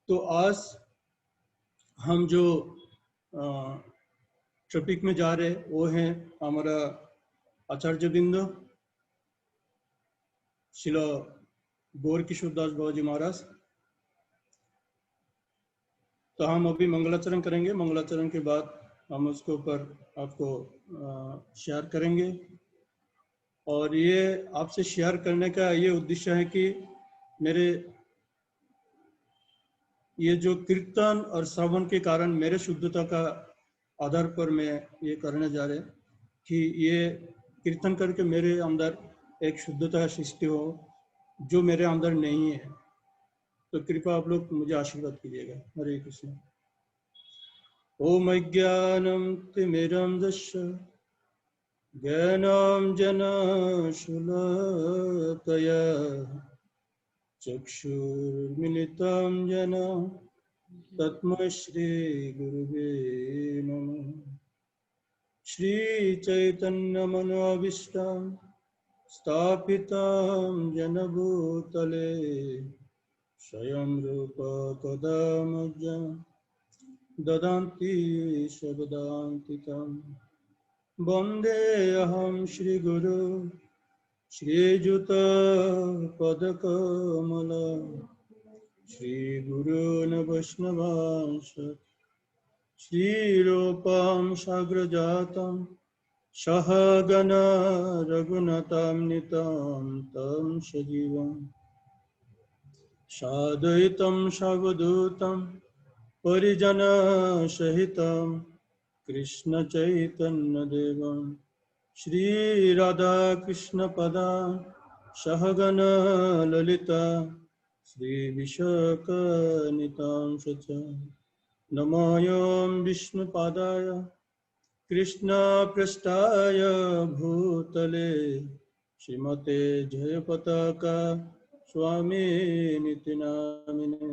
तो आज हम जो टॉपिक में जा रहे वो हैं हमारा आचार्य बिंद श्रील गौर किशोर दास बाबा जी महाराज। तो हम अभी मंगलाचरण करेंगे। मंगलाचरण के बाद हम उसके ऊपर आपको शेयर करेंगे। और ये आपसे शेयर करने का ये उद्देश्य है कि मेरे ये जो कीर्तन और श्रवण के कारण मेरे शुद्धता का आधार पर मैं ये करने जा रहे कि ये कीर्तन करके मेरे अंदर एक शुद्धता सृष्टि हो जो मेरे अंदर नहीं है। तो कृपया आप लोग मुझे आशीर्वाद कीजिएगा। हरे कृष्ण। ओम अज्ञानम तिमिरम दस्य ज्ञानम जनाशुलाकया चक्षुर्मिलितं येन तस्मै श्री गुरुवे नमः। श्री चैतन्य मनोभीष्टं स्थापितं येन भूतले स्वयं रूप कदा मह्यं ददाति स्वपदान्तिकं। वन्देऽहं श्रीगुरु श्रीयुतपदकमलं श्रीगुरून् वैष्णवांश श्रीरूपं साग्रजातं सहगण रघुनाथान्वितं तं सजीवं साद्वैतं सावधूतं परिजनसहितं कृष्णचैतन्यदेवं श्रीराधाकृष्णपदां सहगण ललिता श्रीविशाखान्वितांश च। नमोऽयं विष्णुपादाय कृष्णपृष्ठाय भूतले श्रीमते जयपताका स्वामिनिति नामिने।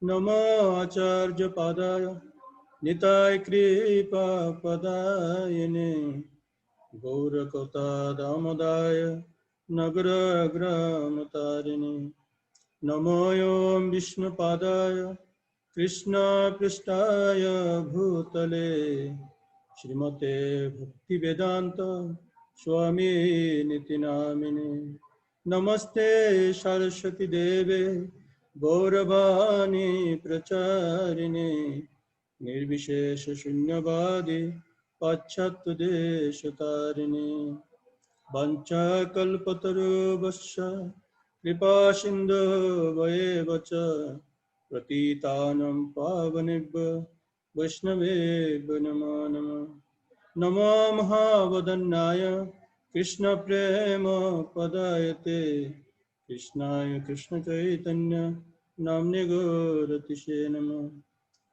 नमो आचार्यपादाय निताय कृपापदायिने गौरकथा दामोदाय नगरग्रामतारिणे। नमोऽयं विष्णुपादाय कृष्णपृष्ठाय भूतले श्रीमते भक्तिवेदांत स्वामिनिति नामिने। नमस्ते सरस्वती देवे गौरवाणी प्रचारिणे निर्विशेष शून्यवादी पाश्चात्यदेशतारिणे। वंचाकल्पतरुभ्यश्च कृपा सिन्धुभ्येव च पतितानां पावनेभ्यो वैष्णवेभ्यो नमो नमः। नमो महावदन्याय कृष्णप्रेम पदायते कृष्णाय कृष्णचैतन्य नाम्ने गौरतिसे नमः।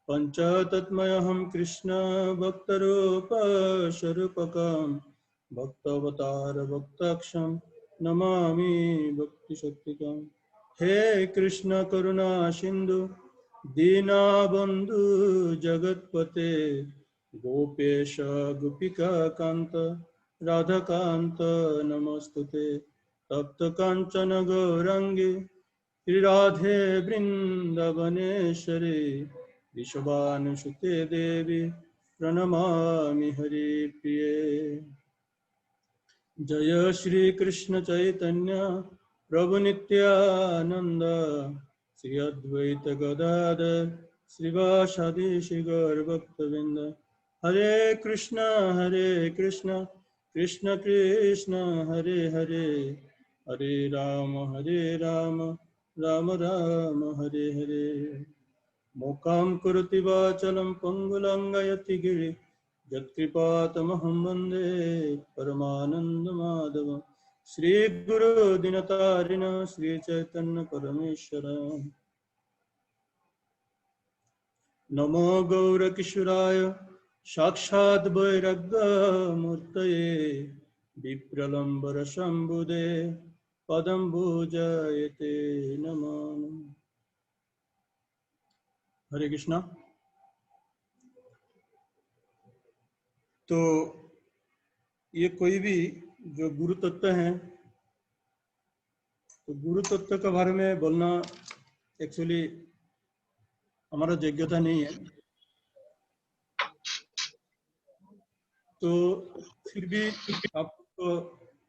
पञ्चतत्मयहं कृष्ण भक्तरूपस्वरूपकं भक्तावतार भक्ताक्षं नमामि भक्तिशक्तिकम्। हे कृष्ण करुणा सिंधु दीनबंधु जगत्पते गोपेश गोपिका कांत राधाकांत नमस्तुते। तप्त कांचन गौरांगी श्रीराधे वृंदावनेश्वरी विश्वानुसुते देवी प्रणमामि हरिप्रिये। जय श्री कृष्ण चैतन्य प्रभु नित्यानंद श्री अद्वैत गदाधर श्रीवासादि श्री गौरभक्तवृंद। हरे कृष्ण कृष्ण कृष्ण हरे हरे हरे राम राम राम हरे हरे। मोकां करोति वाचालं पंगुलंघयति गिरि यत्कृपातमहं वन्दे परमानन्दमाधवम्। श्री गुरु दीनतारिण श्री चैतन्य परमेश्वर। नमो गौरकिशोराय साक्षात् वैराग्यमूर्तये विप्रलम्बर शम्भुदे पदं भुजयते नमो नमः। हरे कृष्णा। तो ये कोई भी जो गुरु तत्व हैं, तो गुरु तत्व के बारे में बोलना एक्चुअली हमारा योग्यता नहीं है, तो फिर भी आपको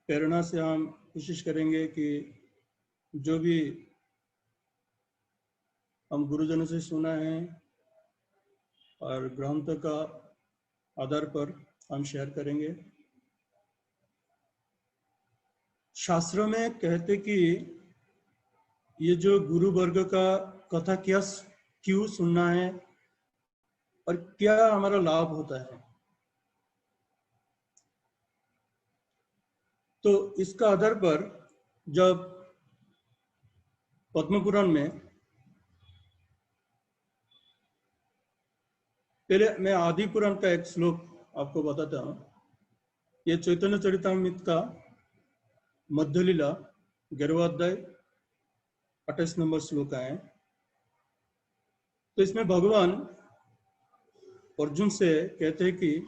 प्रेरणा से हम कोशिश करेंगे कि जो भी हम गुरुजनों से सुना है और ग्रंथ का आधार पर हम शेयर करेंगे। शास्त्रों में कहते कि ये जो गुरु वर्ग का कथा क्यों सुनना है और क्या हमारा लाभ होता है, तो इसका आधार पर जब पद्म पुराण में, पहले मैं आदि पुराण का एक श्लोक आपको बताता हूँ। ये चैतन्य चरितामृत का मध्य लीला 11वां अध्याय 28 नंबर श्लोक है। तो इसमें भगवान अर्जुन से कहते हैं कि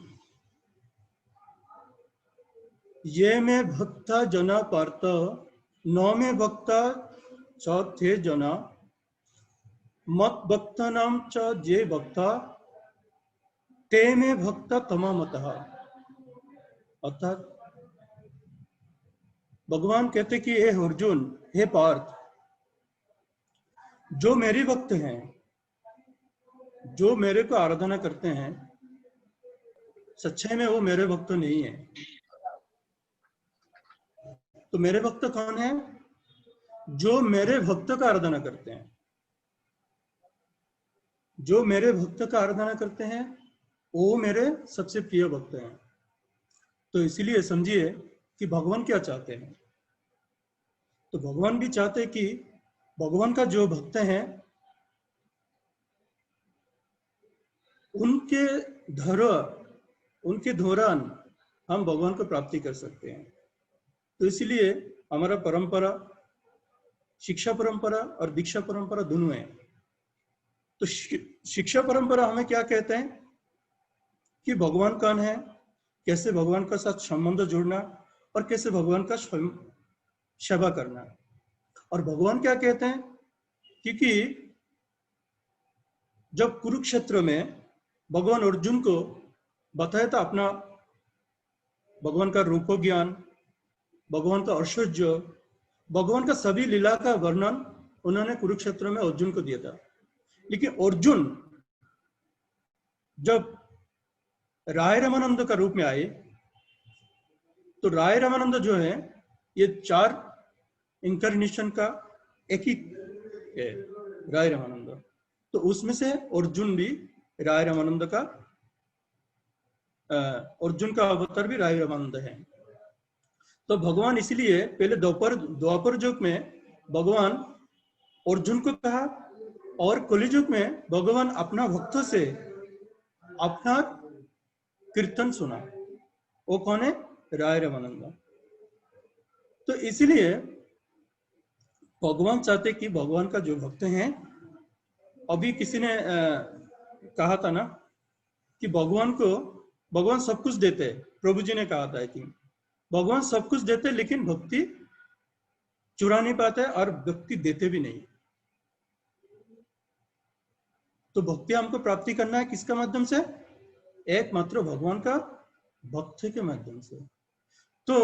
ये में भक्ता जना पार्थ न में भक्ता च थे जना मत भक्ता नाम च जे भक्ता ते में भक्ता तमामतः। अर्थात भगवान कहते कि हे अर्जुन, हे पार्थ, जो मेरे भक्त हैं, जो मेरे को आराधना करते हैं, सच्चाई में वो मेरे भक्त नहीं है। तो मेरे भक्त कौन है? जो मेरे भक्त का आराधना करते हैं। जो मेरे भक्त का आराधना करते हैं वो मेरे सबसे प्रिय भक्त हैं। तो इसीलिए समझिए कि भगवान क्या चाहते हैं। तो भगवान भी चाहते हैं कि भगवान का जो भक्त हैं उनके दौरान हम भगवान को प्राप्ति कर सकते हैं। तो इसलिए हमारा परंपरा, शिक्षा परंपरा और दीक्षा परंपरा दोनों है। तो शिक्षा परंपरा हमें क्या कहते हैं कि भगवान कौन है, कैसे भगवान का साथ संबंध जोड़ना और कैसे भगवान का सेवा करना। और भगवान क्या कहते हैं, क्योंकि जब कुरुक्षेत्र में भगवान अर्जुन को बताया था अपना भगवान का रूप ज्ञान, भगवान का ऐश्वर्य, भगवान का सभी लीला का वर्णन उन्होंने कुरुक्षेत्र में अर्जुन को दिया था। लेकिन अर्जुन जब राय रामानंद का रूप में आए, तो राय रामानंद जो है ये 4 इंकारनेशन का एक ही है, राय रामानंद। तो उसमें से अर्जुन भी राय रामानंद का, अर्जुन का अवतार भी राय रामानंद है। तो भगवान इसलिए पहले द्वापर युग में भगवान अर्जुन को कहा और कलियुग में भगवान अपना भक्तों से अपना कीर्तन सुना। वो कौन है? राय रामानंद। तो इसलिए भगवान चाहते कि भगवान का जो भक्त हैं, अभी किसी ने कहा था ना कि भगवान सब कुछ देते हैं। प्रभु जी ने कहा था कि भगवान सब कुछ देते लेकिन भक्ति चुरा नहीं पाते और भक्ति देते भी नहीं। तो भक्ति हमको प्राप्ति करना है किसका माध्यम से? एकमात्र भगवान का भक्त के माध्यम से। तो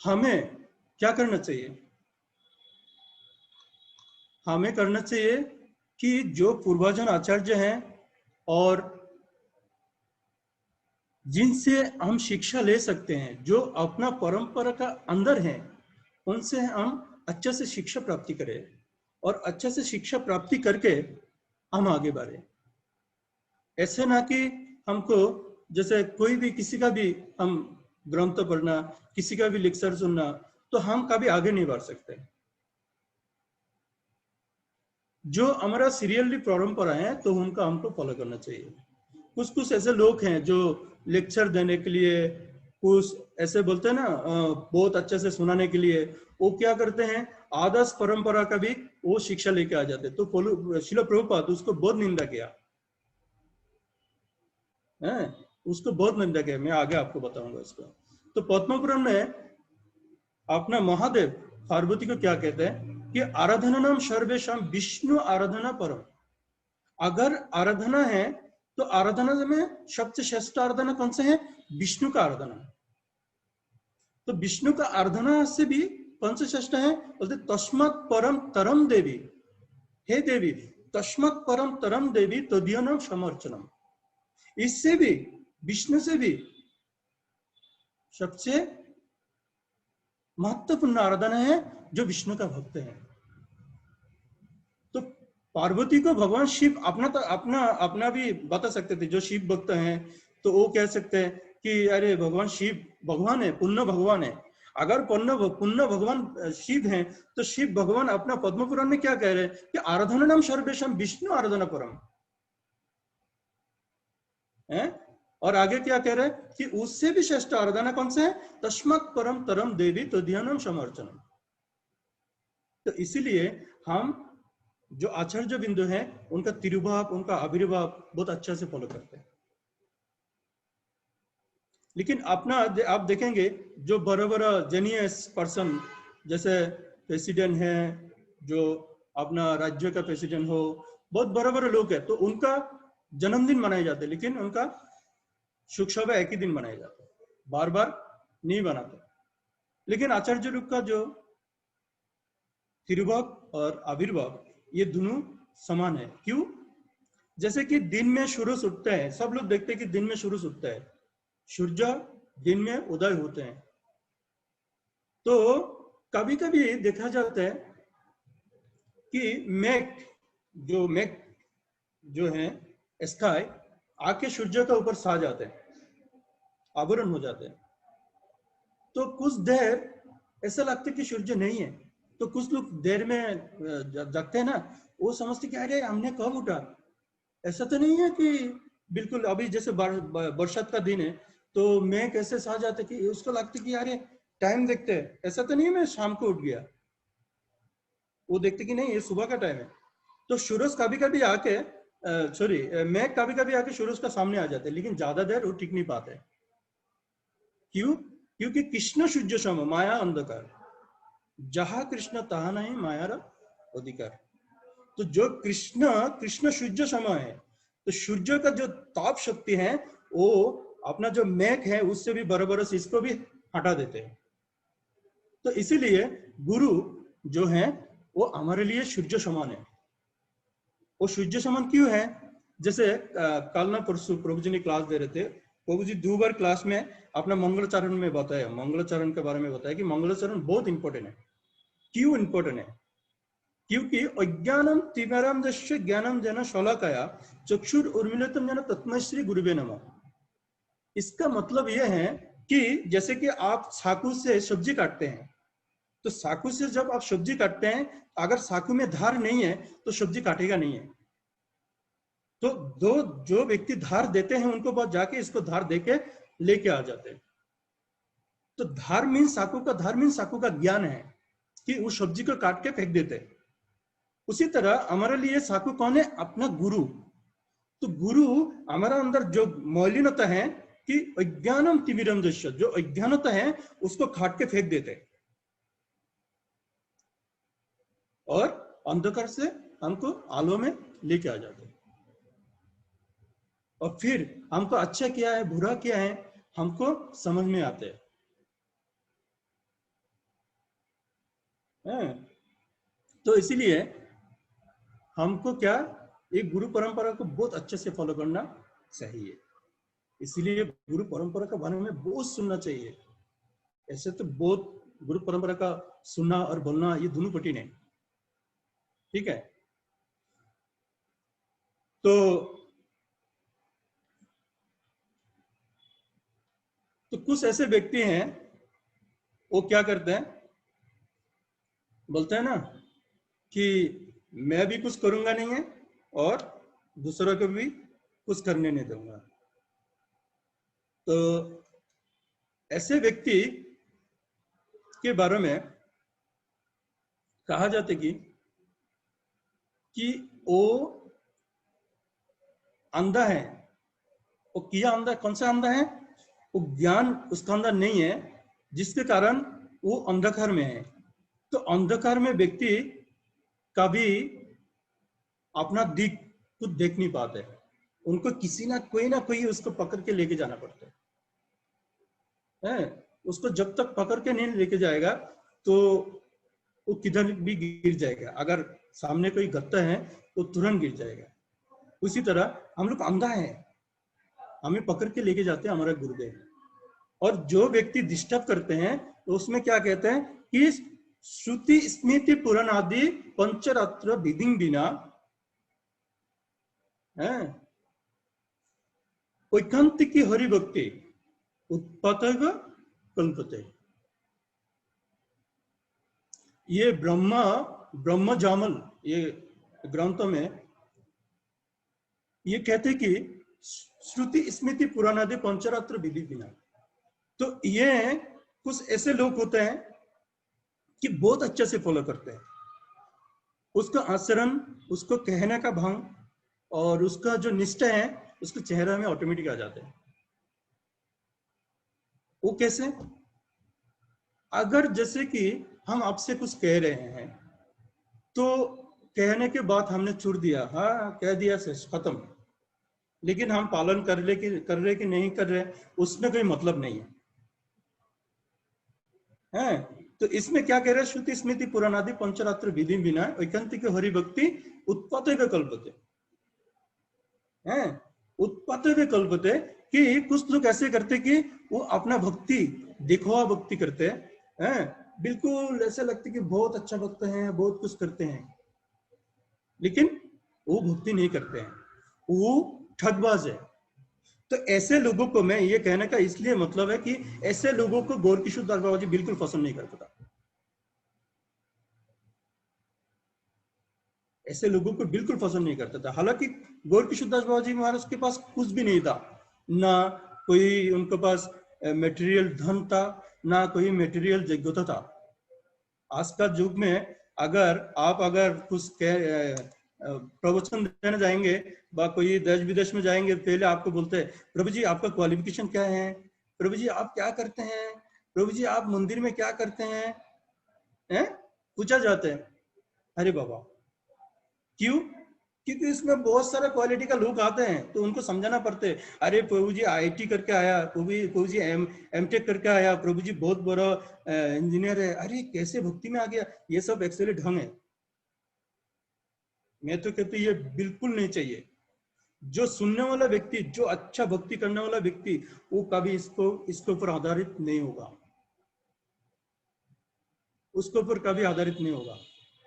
हमें क्या करना चाहिए? हमें करना चाहिए कि जो पूर्वजन आचार्य हैं और जिनसे हम शिक्षा ले सकते हैं, जो अपना परंपरा का अंदर है, उनसे हम अच्छे से शिक्षा प्राप्ति करें और अच्छे से शिक्षा प्राप्ति करके हम आगे बढ़े। ऐसे ना कि हमको जैसे कोई भी किसी का भी हम ग्रंथ पढ़ना, किसी का भी लेक्चर सुनना, तो हम कभी आगे नहीं बढ़ सकते। जो हमारा सीरियली परंपरा है तो उनका हमको फॉलो करना चाहिए। कुछ ऐसे लोग हैं जो लेक्चर देने के लिए, कुछ ऐसे बोलते हैं ना बहुत अच्छे से सुनाने के लिए, वो क्या करते हैं, आदर्श परंपरा का भी वो शिक्षा लेके आ जाते। तो श्रील प्रभुपाद उसको बहुत निंदा किया है, उसको बहुत निंदा किया। मैं आगे आपको बताऊंगा इसको। तो पद्म पुराण में अपना महादेव पार्वती को क्या कहते हैं कि आराधना नाम सर्वेशम विष्णु आराधना परम। अगर आराधना है तो आराधना में सबसे श्रेष्ठ आराधना कौन सा है? विष्णु का आराधना। तो विष्णु का आराधना से भी कौन से श्रेष्ठ है? बोलते तस्मात् परम तरम देवी, हे देवी तस्मात् परम तरम देवी तदीयनम समर्चनम। इससे भी, विष्णु से भी सबसे महत्वपूर्ण आराधना है जो विष्णु का भक्त है। तो पार्वती को भगवान शिव अपना भी बता सकते थे। जो शिव भक्त हैं तो वो कह सकते हैं कि अरे भगवान शिव भगवान है, पुण्य भगवान है। अगर पुण्य भगवान शिव हैं तो शिव भगवान अपना पद्म पुराण में क्या कह रहे हैं कि आराधना नाम सर्वेशम विष्णु आराधना परम है। और आगे क्या कह रहे हैं कि उससे भी श्रेष्ठ आराधना कौन सा है? तस्मात् परम तरम देवी तदीयनम समर्चनम। तो इसीलिए हम जो आचार्य बिंदु हैं उनका तिरुभाव, उनका आविर्भाव बहुत अच्छा से फॉलो करते हैं। लेकिन अपना आप देखेंगे जो बड़ा बड़ा जेनियस पर्सन जैसे प्रेसिडेंट है, जो अपना राज्य का प्रेसिडेंट हो, बहुत बड़े बड़े लोग हैं, तो उनका जन्मदिन मनाए जाते हैं, लेकिन उनका शुभ सभा एक ही दिन मनाया जाता है, बार बार नहीं बनाते। लेकिन आचार्य रूप का जो तिरुभाव और आविर्भाव ये दोनों समान है। क्यों? जैसे कि दिन में सूरज उठता है, सब लोग देखते हैं कि दिन में सूरज उठता है, सूर्य दिन में उदय होते हैं। तो कभी कभी देखा जाता है कि मेघ जो है स्काई आके सूर्य के ऊपर छा जाते हैं, आवरण हो जाते हैं। तो कुछ देर ऐसा लगता है कि सूर्य नहीं है, तो कुछ लोग देर में जगते हैं ना, वो समझते कि अरे हमने कब उठा। ऐसा तो नहीं है कि बिल्कुल अभी जैसे बरसात का दिन है तो मैं कैसे सो जाते कि उसको लगता कि अरे टाइम देखते हैं, ऐसा तो नहीं है मैं शाम को उठ गया। वो देखते कि नहीं ये सुबह का टाइम है। तो सूरज कभी कभी आके मैं कभी कभी आके सूरज का सामने आ जाते हैं, लेकिन ज्यादा देर वो टिक नहीं पाते। क्यों? क्योंकि कृष्ण सूर्य सम माया अंधकार, जहां कृष्ण तहा नहीं माया अधिकार। तो जो कृष्ण सूर्य समय है, तो सूर्य का जो ताप शक्ति है वो अपना जो मेघ है उससे भी बराबर से इसको भी हटा देते हैं। तो इसीलिए गुरु जो है वो हमारे लिए सूर्य समान है। वो सूर्य समान क्यों है? जैसे कल ना परसों प्रभु जी ने क्लास दे रहे थे, प्रभु जी 2 बार क्लास में अपना मंगलाचरण में बताया, मंगलाचरण के बारे में बताया कि मंगलाचरण बहुत इंपॉर्टेंट है। क्यों इंपॉर्टेंट है? क्योंकि अज्ञानम तिमिरम दस्य ज्ञानम जन शलाकया चक्षुर उर्मिलितम जन तस्मै श्री गुरुवे नमः। इसका मतलब यह है कि जैसे कि आप चाकू से सब्जी काटते हैं, तो चाकू से जब आप सब्जी काटते हैं, अगर चाकू में धार नहीं है तो सब्जी काटेगा नहीं है। तो जो व्यक्ति धार देते हैं उनको पास जाके इसको धार देके लेके आ जाते हैं। तो धार मीन्स चाकू का ज्ञान है कि उस सब्जी को काट के फेंक देते हैं। उसी तरह हमारे लिए चाकू कौन है? अपना गुरु। तो गुरु हमारा अंदर जो मौलिनता है कि अज्ञानम तिमिरम दृश्य, जो अज्ञानता है उसको काट के फेंक देते हैं और अंधकार से हमको आलो में लेके आ जाते हैं। और फिर हमको अच्छा क्या है बुरा क्या है हमको समझ में आते हैं। तो इसीलिए हमको क्या एक गुरु परंपरा को बहुत अच्छे से फॉलो करना चाहिए। इसीलिए गुरु परंपरा के बारे में बहुत सुनना चाहिए। ऐसे तो बहुत गुरु परंपरा का सुनना और बोलना ये दोनों कठिन है, ठीक है। तो कुछ ऐसे व्यक्ति हैं वो क्या करते हैं, बोलते हैं ना कि मैं भी कुछ करूंगा नहीं है और दूसरों को भी कुछ करने नहीं दूंगा। तो ऐसे व्यक्ति के बारे में कहा जाता है कि वो अंधा है। वो किया अंधा, कौन सा अंधा है? वो ज्ञान उसका अंदर नहीं है, जिसके कारण वो अंधकार में है। तो अंधकार में व्यक्ति कभी अपना दिख खुद देख नहीं पाते, उनको किसी ना कोई उसको पकड़ के लेके जाना पड़ता है। उसको जब तक पकड़ के नहीं लेके जाएगा तो वो किधर भी गिर जाएगा। अगर सामने कोई गत्ता है तो तुरंत गिर जाएगा। उसी तरह हम लोग अंधा है, हमें पकड़ के लेके जाते हैं हमारा गुरुदेव। और जो व्यक्ति डिस्टर्ब करते हैं तो उसमें क्या कहते हैं कि श्रुति स्मृति पुराण आदि पंचरात्र विधि बिना ऐकांतिक हरि भक्ति उत्पातः कल्पते। ये ब्रह्म जामल ये ग्रंथों में ये कहते कि श्रुति स्मृति पुराण आदि पंचरात्र विधि बिना। तो ये कुछ ऐसे लोग होते हैं कि बहुत अच्छे से फॉलो करते हैं, उसका आचरण, उसको कहने का ढंग और उसका जो निष्ठा है उसके चेहरे में ऑटोमेटिक आ जाते हैं। वो कैसे? अगर जैसे कि हम आपसे कुछ कह रहे हैं तो कहने के बाद हमने छोड़ दिया, हाँ कह दिया से खत्म, लेकिन हम पालन कर रहे कि नहीं कर रहे उसमें कोई मतलब नहीं है। तो इसमें क्या कह रहे हैं? श्रुति स्मृति पुराण आदि पंचरात्र विधि बिना ऐकांतिक हरि भक्ति उत्पाते कल्पते हैं। उत्पाते कल्पते कि कुछ लोग ऐसे करते कि वो अपना भक्ति दिखवा भक्ति करते हैं, बिल्कुल ऐसे लगते कि बहुत अच्छा भक्त हैं, बहुत कुछ करते हैं, लेकिन वो भक्ति नहीं करते हैं, वो ठगबाज है। तो ऐसे लोगों को मैं ये कहने का इसलिए मतलब है कि ऐसे लोगों को गौर किशोर दास बाबा जी बिल्कुल पसंद नहीं करता था। ऐसे लोगों को बिल्कुल पसंद नहीं करता था। हालांकि गौर किशोर दास बाबा जी महाराज के पास कुछ भी नहीं था, ना कोई उनके पास मटेरियल धन था, ना कोई मटेरियल योग्यता था। आज का युग में अगर कुछ प्रवचन देने जाएंगे व कोई देश विदेश में जाएंगे, पहले आपको बोलते हैं प्रभु जी आपका क्वालिफिकेशन क्या है, प्रभु जी आप क्या करते हैं, प्रभु जी आप मंदिर में क्या करते हैं, पूछा जाता है। अरे बाबा क्यों? क्योंकि इसमें बहुत सारा क्वालिटी का लोग आते हैं तो उनको समझाना पड़ते है। अरे प्रभु जी IIT करके आया, प्रभु जी एमटेक करके आया, प्रभु जी बहुत बड़ा इंजीनियर है, अरे कैसे भक्ति में आ गया? ये सब एक्चुअली ढंग है। मैं तो कहती ये बिल्कुल नहीं चाहिए। जो सुनने वाला व्यक्ति, जो अच्छा भक्ति करने वाला व्यक्ति, वो कभी इसके ऊपर आधारित नहीं होगा, उसके ऊपर कभी आधारित नहीं होगा।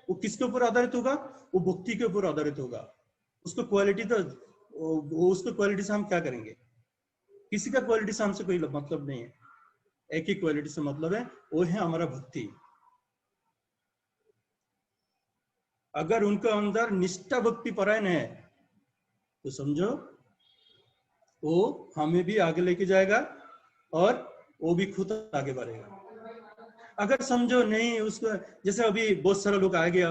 वो किसके ऊपर आधारित होगा? वो भक्ति के ऊपर आधारित होगा। उसको क्वालिटी तो उसको क्वालिटी से हम क्या करेंगे? किसी का क्वालिटी से हमसे कोई मतलब नहीं है, एक ही क्वालिटी से मतलब है, वो है हमारा भक्ति। अगर उनका अंदर निष्ठा भक्ति परायण है तो समझो वो हमें भी आगे लेके जाएगा और वो भी खुद आगे बढ़ेगा। अगर समझो नहीं, उसको जैसे अभी बहुत सारा लोग आ गया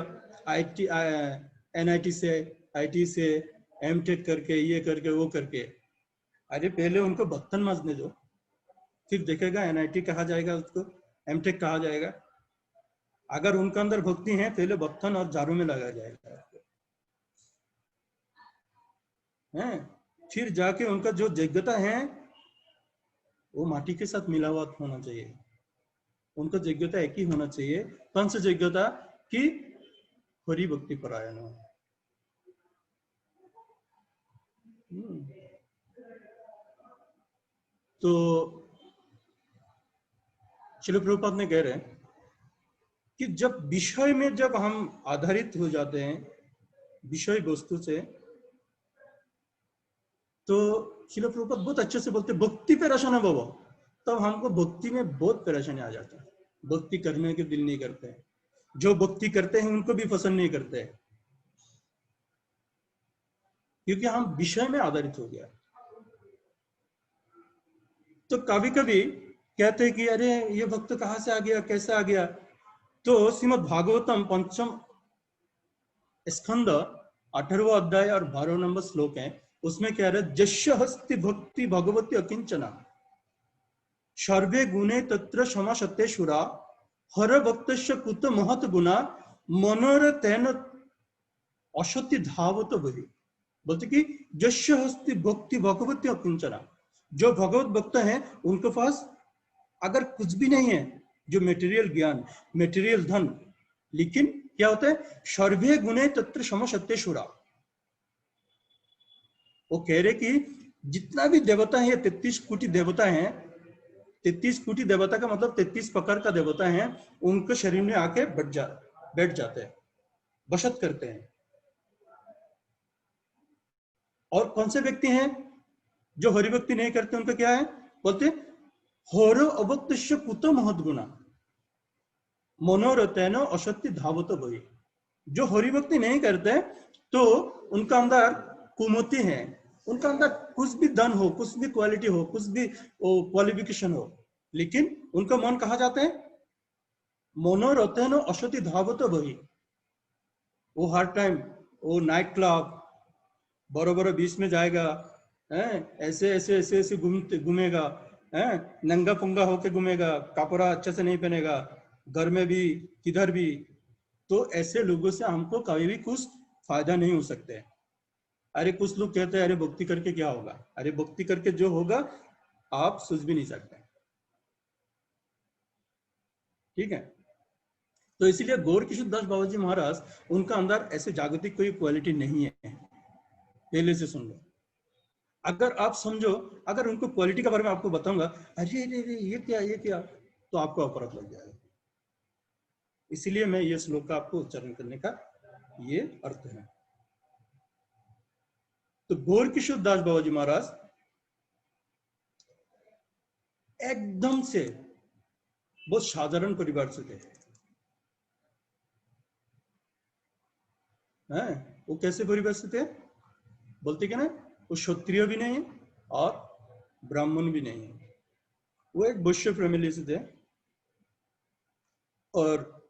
NIT से IT से एमटेक करके ये करके वो करके, अरे पहले उनको बर्तन मांजने दो, फिर देखेगा NIT कहा जाएगा, उसको एमटेक कहा जाएगा। अगर उनके अंदर भक्ति है पहले बर्तन और झाड़ू में लगाया जाएगा, फिर जाके उनका जो योग्यता है वो माटी के साथ मिला हुआ होना चाहिए। उनका योग्यता एक ही होना चाहिए, कौन सा योग्यता? कि हरि भक्ति परायण हो। तो श्रील प्रभुपाद ने कह रहे हैं कि जब विषय में जब हम आधारित हो जाते हैं विषय वस्तु से, तो श्रील प्रभुपाद बहुत अच्छे से बोलते भक्ति पे रचना बाबा, तब हमको भक्ति में बहुत परेशानी आ जाता है। भक्ति करने के दिल नहीं करते हैं, जो भक्ति करते हैं उनको भी पसंद नहीं करते हैं, क्योंकि हम विषय में आधारित हो गया। तो कभी कभी कहते हैं कि अरे ये भक्त कहां से आ गया, कैसे आ गया? तो श्रीमद् भागवतम 5म स्कंद 18वां अध्याय और 12 नंबर श्लोक है, उसमें कह रहे जस्य हस्ति भक्ति भगवती अकिंचना सर्वे गुणे तत्र समासत्ते शुरा हर भक्तस्य कुत महत गुणा मनोरथेन असत्य धावत बहि, बोलते कि यस्य हस्ति भक्ति भगवती अकिंचना, जो भगवत भक्त हैं उनके पास अगर कुछ भी नहीं है, जो मेटेरियल ज्ञान, मेटेरियल धन, लेकिन क्या होता है, सर्वे गुणे तत्र सम सत्येश्वरा। वो कह रहे कि जितना भी देवता है, 33 कोटि देवता हैं, 33 कोटि देवता का मतलब 33 प्रकार का देवता है, उनके शरीर में आके बैठ जाते हैं, बशत करते हैं। और कौन से व्यक्ति हैं जो हरिभक्ति नहीं करते, उनका क्या है, बोलते हरो अवक्तस्य कुतो महद्गुणा मनोरथेन असत्य धावत भई। जो हरिभक्ति नहीं करते तो उनका अंदर कुमति है, उनका अंदर कुछ भी धन हो, कुछ भी क्वालिटी हो, कुछ भी क्वालिफिकेशन हो, लेकिन उनका मन कहाँ जाते हैं, मनोरथेन असत्य धावत भई। वो हर टाइम वो नाइट क्लब, बड़ो बड़ो बीच में जाएगा, ऐसे ऐसे ऐसे ऐसे घूमेगा, नंगा पुंगा होके घूमेगा, कपड़ा अच्छे से नहीं पहनेगा, घर में भी किधर भी। तो ऐसे लोगों से हमको कभी भी कुछ फायदा नहीं हो सकते। अरे कुछ लोग कहते हैं अरे भक्ति करके क्या होगा, अरे भक्ति करके जो होगा आप सोच भी नहीं सकते, ठीक है। तो इसीलिए गौर किशोर दास बाबा जी महाराज, उनका अंदर ऐसे जागतिक कोई क्वालिटी नहीं है, पहले से सुन लो। अगर आप समझो, अगर उनको क्वालिटी के बारे में आपको बताऊंगा, अरे अरे ये क्या ये क्या, तो आपको अपराध लग जाएगा। इसीलिए मैं ये श्लोक का आपको उच्चारण करने का ये अर्थ है। तो गौर किशोर दास बाबा जी महाराज एकदम से बहुत साधारण परिवार से थे, हैं? वो कैसे परिवार से थे, बोलते क्या ना, वो क्षत्रिय भी नहीं और ब्राह्मण भी नहीं है, वो एक वैश्य फैमिली से थे और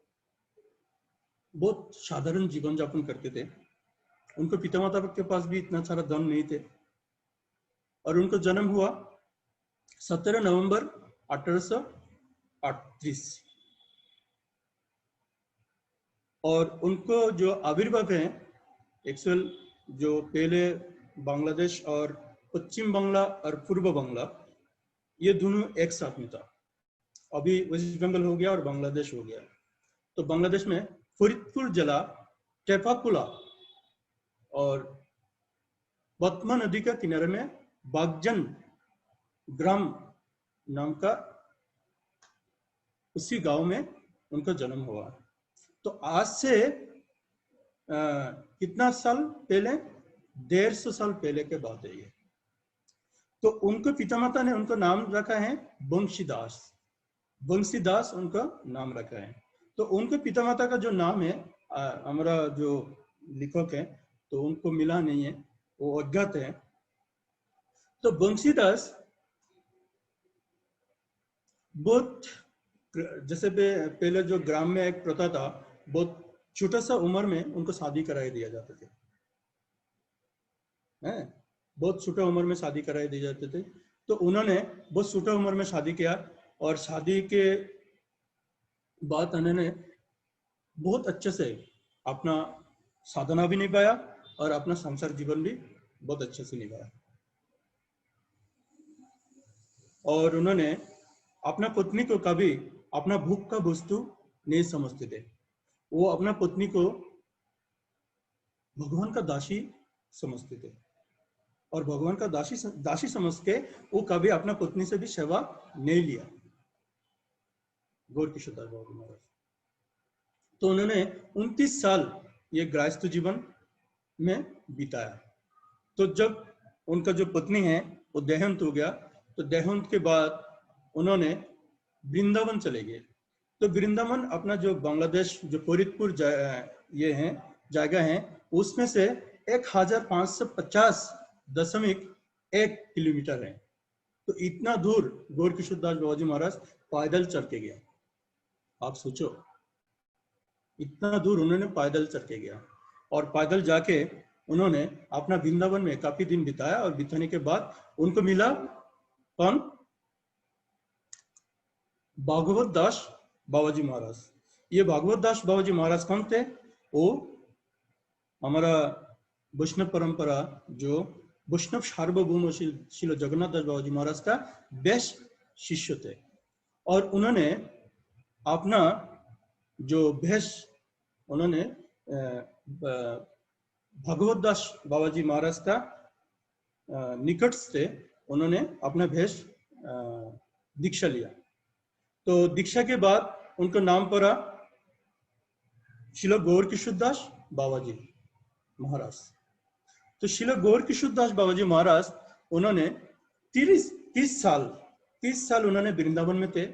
बहुत साधारण जीवन यापन करते थे। उनको पिता माता के पास भी इतना सारा धन नहीं थे, और उनको जन्म हुआ 17 नवंबर 1838, और उनको जो आविर्भाव है एक्चुअल, जो पहले बांग्लादेश और पश्चिम बांग्ला और पूर्व बांग्ला, ये दोनों एक साथ में था। अभी वेस्ट बंगाल हो गया और बांग्लादेश हो गया। तो बांग्लादेश में फरीदपुर जिला, टेपाकुला और बतमा नदी का किनारे में बागजन ग्राम नाम का उसी गांव में उनका जन्म हुआ। तो आज से कितना साल पहले, 150 साल पहले के बात है ये। तो उनको पिता माता ने उनको नाम रखा है बंशीदास, बंशीदास उनका नाम रखा है। तो उनके पिता माता का जो नाम है, हमारा जो लेखक है तो उनको मिला नहीं है, वो अज्ञात है। तो बंशीदास बहुत, जैसे पहले जो ग्राम में एक प्रथा था, बहुत छोटा सा उम्र में उनको शादी कराई दिया जाते थे, हैं? बहुत छोटा उम्र में शादी कराई दी जाते थे। तो उन्होंने बहुत छोटा उम्र में शादी किया, और शादी के बाद उन्होंने बहुत अच्छे से अपना साधना भी निभाया और अपना संसार जीवन भी बहुत अच्छे से निभाया। और उन्होंने अपना पत्नी को कभी अपना भूख का वस्तु नहीं समझते थे, वो अपना पत्नी को भगवान का दासी समझते थे, और भगवान का दासी समझ के वो कभी अपना पत्नी से भी सेवा नहीं लिया, गौर किशोर दास बाबा महाराज। तो उन्होंने 29 साल ये गृहस्थ जीवन में बिताया। तो जब उनका जो पत्नी है वो देहांत हो गया, तो देहांत के बाद उन्होंने वृंदावन चले गए। तो वृंदावन अपना जो बांग्लादेश जो फरीदपुर ये है जगह है, उसमें से 1550.1 किलोमीटर है। तो इतना दूर गौर किशोर दास बाबा जी महाराज पैदल चल के गया। आप सोचो, इतना दूर उन्होंने पैदल चल के गया, और पैदल जाके उन्होंने अपना वृंदावन में काफी दिन बिताया। और बिताने के बाद उनको मिला कौन, भागवत दास बाबा जी महाराज। ये भागवत दास बाबा जी महाराज कौन थे, वो हमारा वैष्णव परंपरा जो वैष्णव सार्वभौम श्री जगन्नाथ दास बाबा जी महाराज का बेस्ट शिष्य थे, और उन्होंने अपना जो भेष उन्होंने भगवत दास बाबा जी महाराज का निकट से उन्होंने अपना भेष दीक्षा लिया। तो दीक्षा के बाद उनका नाम पड़ा श्रील गौर किशोर दास बाबा जी महाराज। तो श्रील गौर किशोर दास बाबा जी महाराज उन्होंने 30 साल उन्होंने वृंदावन में थे,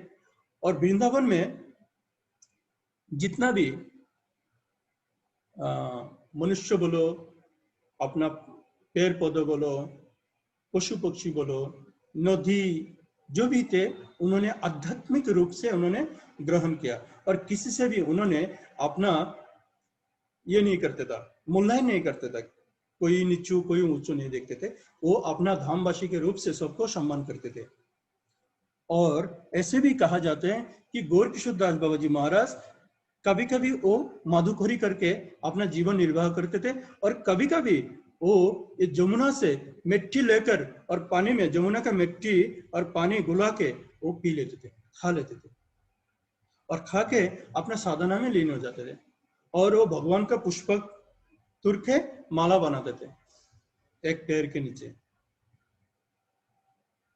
और वृंदावन में जितना भी मनुष्य बोलो, अपना पेड़ पौधे बोलो, पशु पक्षी बोलो, नदी जो भी थे, उन्होंने आध्यात्मिक रूप से उन्होंने ग्रहण किया, और किसी से भी उन्होंने अपना ये नहीं करते था, मूल्यांकन नहीं करते थे, कोई नीचू कोई ऊंचू नहीं देखते थे। वो अपना धामवासी के रूप से सबको सम्मान करते थे। और ऐसे भी कहा जाते हैं कि गौर किशोर दास बाबा जी महाराज कभी कभी वो माधुखोरी करके अपना जीवन निर्वाह करते थे, और कभी कभी वो जमुना से मिट्टी लेकर और पानी में जमुना का मिट्टी और पानी घुला के वो पी लेते थे, खा लेते थे, और खा के अपना साधना में लीन हो जाते थे। और वो भगवान का पुष्पक तुर के माला बनाते थे एक पैर के नीचे।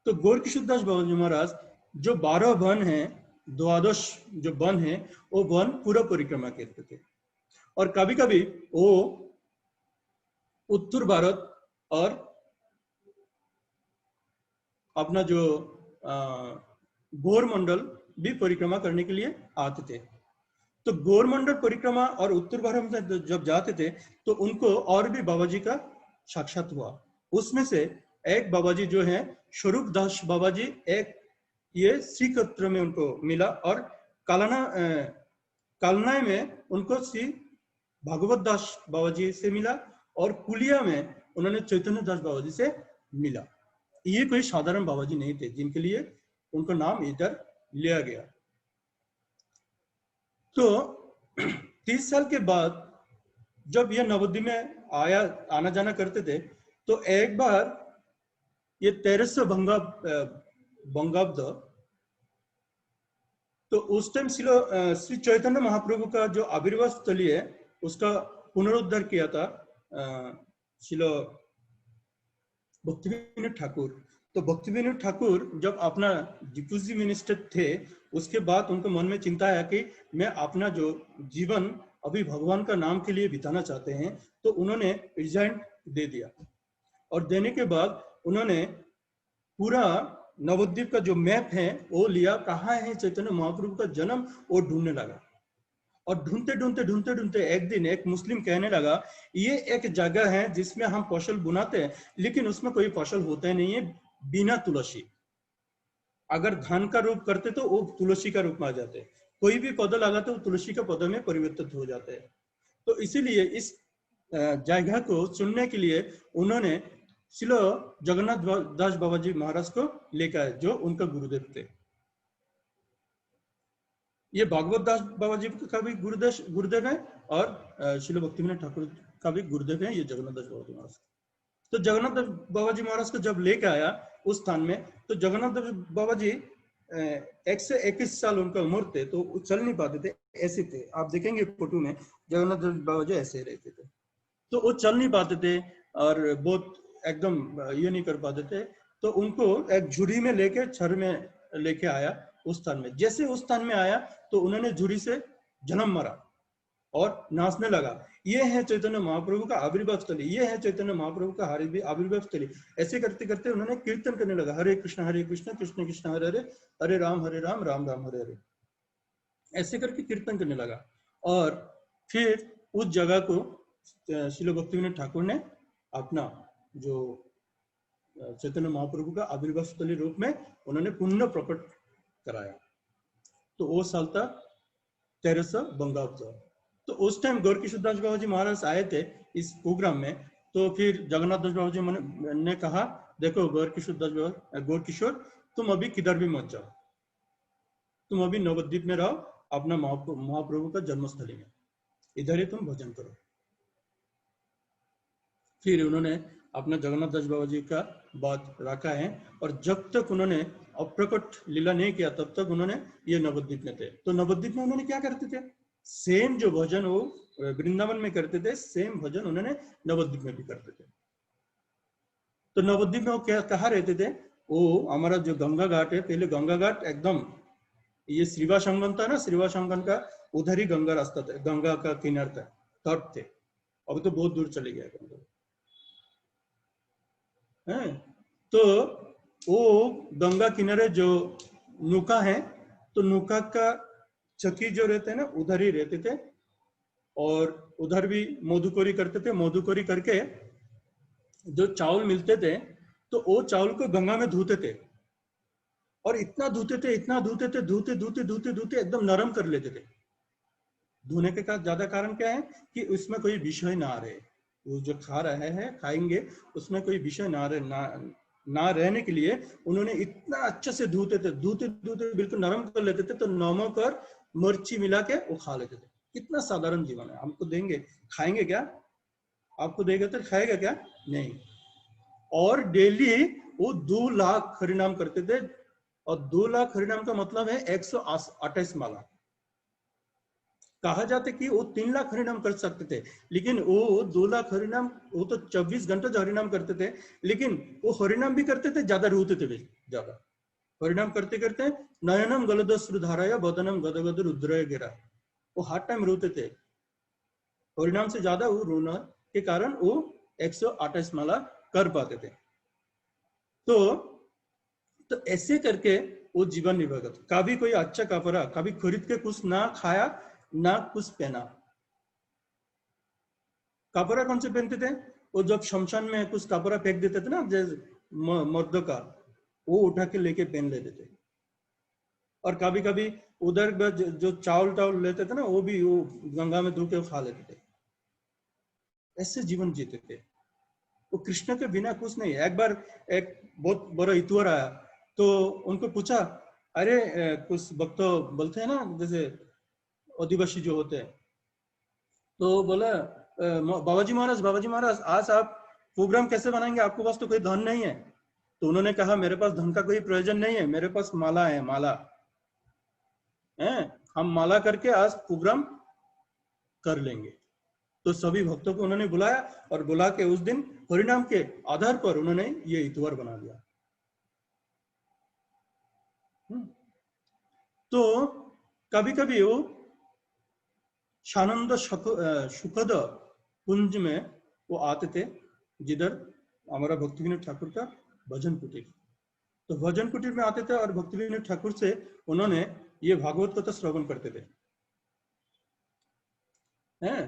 तो गौर किशोर दास बाबा जी महाराज जो 12 वन है, द्वादश जो वन है, वो वन पूरा परिक्रमा करते थे। और कभी कभी वो उत्तर भारत और अपना जो गौर मंडल भी परिक्रमा करने के लिए आते थे। तो गौर मंडल परिक्रमा और उत्तर भारत में जब जाते थे तो उनको और भी बाबा जी का साक्षात हुआ। उसमें से एक बाबा जी जो है स्वरूप दास बाबा जी, एक ये श्री क्षेत्र में उनको मिला, और कालना में उनको श्री भागवत दास बाबा जी से मिला, और पुलिया में उन्होंने चैतन्य दास बाबा जी से मिला। ये कोई साधारण बाबा जी नहीं थे जिनके लिए उनका नाम इधर लिया गया। तो 30 साल के बाद जब ये नवद्वीप में आना जाना करते थे, तो एक बार ये 1300 बंगाब्द, तो उस टाइम श्री चैतन्य महाप्रभु का जो आविर्भाव स्थली है उसका पुनरुद्धार किया था श्रील भक्तिविनोद ठाकुर। तो भक्तिविनोद ठाकुर जब अपना डिप्यूटी मिनिस्टर थे, उसके बाद उनको मन में चिंता आया कि मैं अपना जो जीवन अभी भगवान का नाम के लिए बिताना चाहते हैं, तो उन्होंने रिजाइन दे दिया। और देने के बाद उन्होंने पूरा नवद्वीप का जो मैप है वो लिया, कहाँ है चैतन्य महाप्रभु का जन्म, वो ढूंढने लगा। और ढूंढते एक दिन एक मुस्लिम कहने लगा, ये एक जगह है जिसमें हम फसल बुनाते हैं, लेकिन उसमें कोई फसल होता ही नहीं है बिना तुलसी। अगर धान का रूप करते तो वो तुलसी का रूप में आ जाते, कोई भी पौधा लगाते वो तुलसी का पौधा में परिवर्तित हो जाते हैं। तो इसीलिए इस जगह को चुनने के लिए उन्होंने श्रील जगन्नाथ दास बाबा जी महाराज को लेकर आए, जो उनका गुरुदेव थे। ये भागवत दास बाबा जी का भी गुरुदेव है, और श्रील भक्तिविनोद ठाकुर का भी गुरुदेव है ये जगन्नाथ दास बाबा जी महाराज। तो जगन्नाथ दास बाबा जी महाराज को जब लेके आया उस स्थान में, तो जगन्नाथ दास बाबा जी 121 साल उनका उम्र थे, तो चल नहीं पाते थे, ऐसे थे। आप देखेंगे फोटो में जगन्नाथ दास बाबा जी ऐसे रहते थे, तो वो चल नहीं पाते थे और बहुत एकदम ये नहीं कर पाते थे। तो उनको एक झुरी में लेके छर में लेके आया उस स्थान में। जैसे उस स्थान में आया तो उन्होंने झुरी से जन्म मारा और नाचने लगा, ये है चैतन्य महाप्रभु का आविर्भाव स्थली, ये है चैतन्य महाप्रभु का आविर्भाव स्थली। ऐसे करते करते उन्होंने कीर्तन करने लगा, हरे कृष्ण कृष्ण कृष्ण हरे हरे, हरे राम राम राम हरे हरे, ऐसे करके कीर्तन करने लगा। और फिर उस जगह को श्रील भक्तिविनोद ठाकुर ने अपना जो चैतन्य महाप्रभु का आविर्भाव स्थली रूप में उन्होंने पुनः प्रकट कराया। तो वो साल था 1300 बंगाब्द। तो उस टाइम गौर किशोर दास बाबा जी महाराज आए थे इस प्रोग्राम में। तो फिर जगन्नाथ दास बाबा जी ने कहा, देखो गौर किशोर तुम अभी किधर भी मत जाओ, तुम अभी नवद्वीप में रहो, अपना महाप्रभु का जन्मस्थली में, इधर ही तुम भजन करो। फिर उन्होंने अपना जगन्नाथ दास बाबा जी का बात रखा है, और जब तक उन्होंने अप्रकट लीला नहीं किया तब तक उन्होंने ये नवद्वीप में थे। तो नवद्वीप में उन्होंने क्या करते थे, सेम जो भजन वो वृंदावन में करते थे, सेम भजन उन्होंने नवद्वीप में भी करते थे। तो नवद्वीप में वो क्या कहाँ रहते थे, वो हमारा जो गंगा घाट है, पहले गंगा घाट एकदम ये श्रीवा संगम था ना, श्रीवा संगम का उधर ही गंगा रास्ता था, गंगा का किनार था, तट थे। अब तो बहुत दूर चले गया गंगा है। तो वो गंगा किनारे जो नौका है, तो नौका का चकी जो रहते हैं ना उधर ही रहते थे, और उधर भी मधुकोरी करते थे। मधुकोरी करके जो चावल मिलते थे तो वो चावल को गंगा में धोते थे, और इतना धोते थे, इतना धोते थे, धोते धोते धोते धोते एकदम नरम कर लेते थे। धोने के का ज्यादा कारण क्या है कि उसमें कोई विषय ना रहे, वो जो खा रहे हैं खाएंगे उसमें कोई विषय ना रहे, ना रहने के लिए उन्होंने इतना अच्छे से धोते थे, धोते धोते बिल्कुल नरम कर लेते थे। तो नमक और मिर्ची मिला के वो खा लेते थे। कितना साधारण जीवन है। हमको देंगे, खाएंगे क्या, आपको देगा तो खाएगा क्या, नहीं। और डेली वो 2 लाख हरिनाम करते थे, और 2 लाख हरिनाम का मतलब है 128 माला। कहा जाता कि वो 3 लाख हरिनाम कर सकते थे, लेकिन वो 2 लाख हरिनाम, वो तो 24 घंटे जो हरिनाम करते थे, लेकिन वो हरिनाम भी करते थे, ज्यादा रोते थे, ज्यादा हरिनाम करते करते नयनम गलदस्रु धाराया बदनम गदगद रुद्रय गिरा, वो हर टाइम रोते थे। हरिनाम से ज्यादा वो रोना के कारण वो 128 माला कर पाते थे। तो ऐसे करके वो जीवन निर्वाह करते। कभी कोई अच्छा कपड़ा कभी खरीद के कुछ ना खाया ना कुछ पहना। कपड़ा कौन से पहनते थे, वो जब शमशान में कुछ कपड़ा फेंक देते थे ना, जैसे मर्द का, वो उठा के लेके पहन लेते थे। और कभी कभी उधर जो चावल टावल लेते थे ना, वो भी वो गंगा में धो के खा लेते थे। ऐसे जीवन जीते थे वो, कृष्ण के बिना कुछ नहीं। एक बार एक बहुत बड़ा इतवर आया, तो उनको पूछा, अरे कुछ भक्त बोलते हैं ना, जैसे आदिवासी जो होते हैं, तो बोला बाबाजी महाराज आज आप प्रोग्राम कैसे बनाएंगे, आपके पास तो कोई धन नहीं है। तो उन्होंने कहा, मेरे पास धन का कोई प्रयोजन नहीं है, मेरे पास माला है, माला है, हम माला करके आज प्रोग्राम कर लेंगे। तो सभी भक्तों को उन्होंने बुलाया, और बुला के उस दिन हरिनाम के आधार पर उन्होंने ये इतवार बना दिया। तो कभी कभी वो शानंद सुखद कुंज में वो आते थे, जिधर हमारा भक्ति विनोद ठाकुर का भजन कुटीर। तो भजन कुटीर में आते थे, और भक्ति विनोद ठाकुर से उन्होंने ये भागवत कथा श्रवण करते थे, हैं।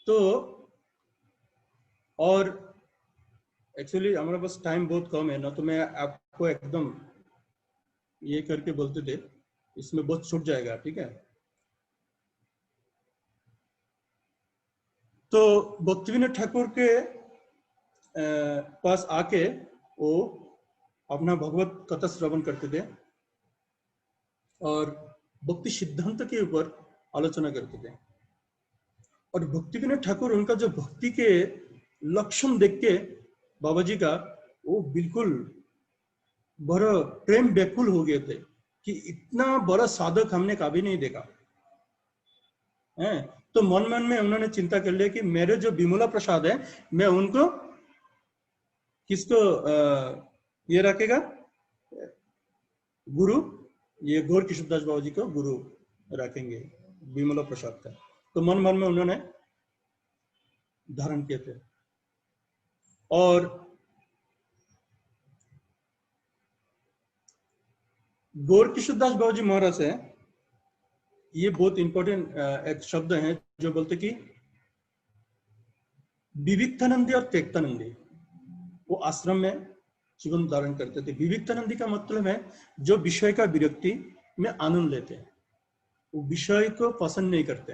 तो और एक्चुअली हमारे पास टाइम बहुत कम है ना, तो मैं आपको एकदम ये करके बोलते थे, इसमें बहुत छूट जाएगा, ठीक है। तो भक्ति विनोद ठाकुर के पास आके वो अपना भगवत कथा श्रवण करते थे, और भक्ति सिद्धांत के ऊपर आलोचना करते थे। और भक्ति विनोद ठाकुर, उनका जो भक्ति के लक्षण देख के बाबा जी का, वो बिल्कुल बड़ा प्रेम व्याकुल हो गए थे कि इतना बड़ा साधक हमने कभी नहीं देखा है। तो मन मन में उन्होंने चिंता कर लिया कि मेरे जो विमला प्रसाद है, मैं उनको किसको ये रखेगा, गुरु, ये गौर किशोरदास बाबा जी को गुरु रखेंगे विमला प्रसाद का। तो मन मन में उन्होंने धारण किए थे। और गौर किशोरदास बाबा जी महाराज है, ये बहुत इंपॉर्टेंट एक शब्द है जो बोलते कि विविक्तानंदी और त्यक्तानंदी वो आश्रम में जीवन धारण करते थे। विविक्तानंदी का मतलब है जो विषय का विरक्ति में आनंद लेते हैं, वो विषय को पसंद नहीं करते,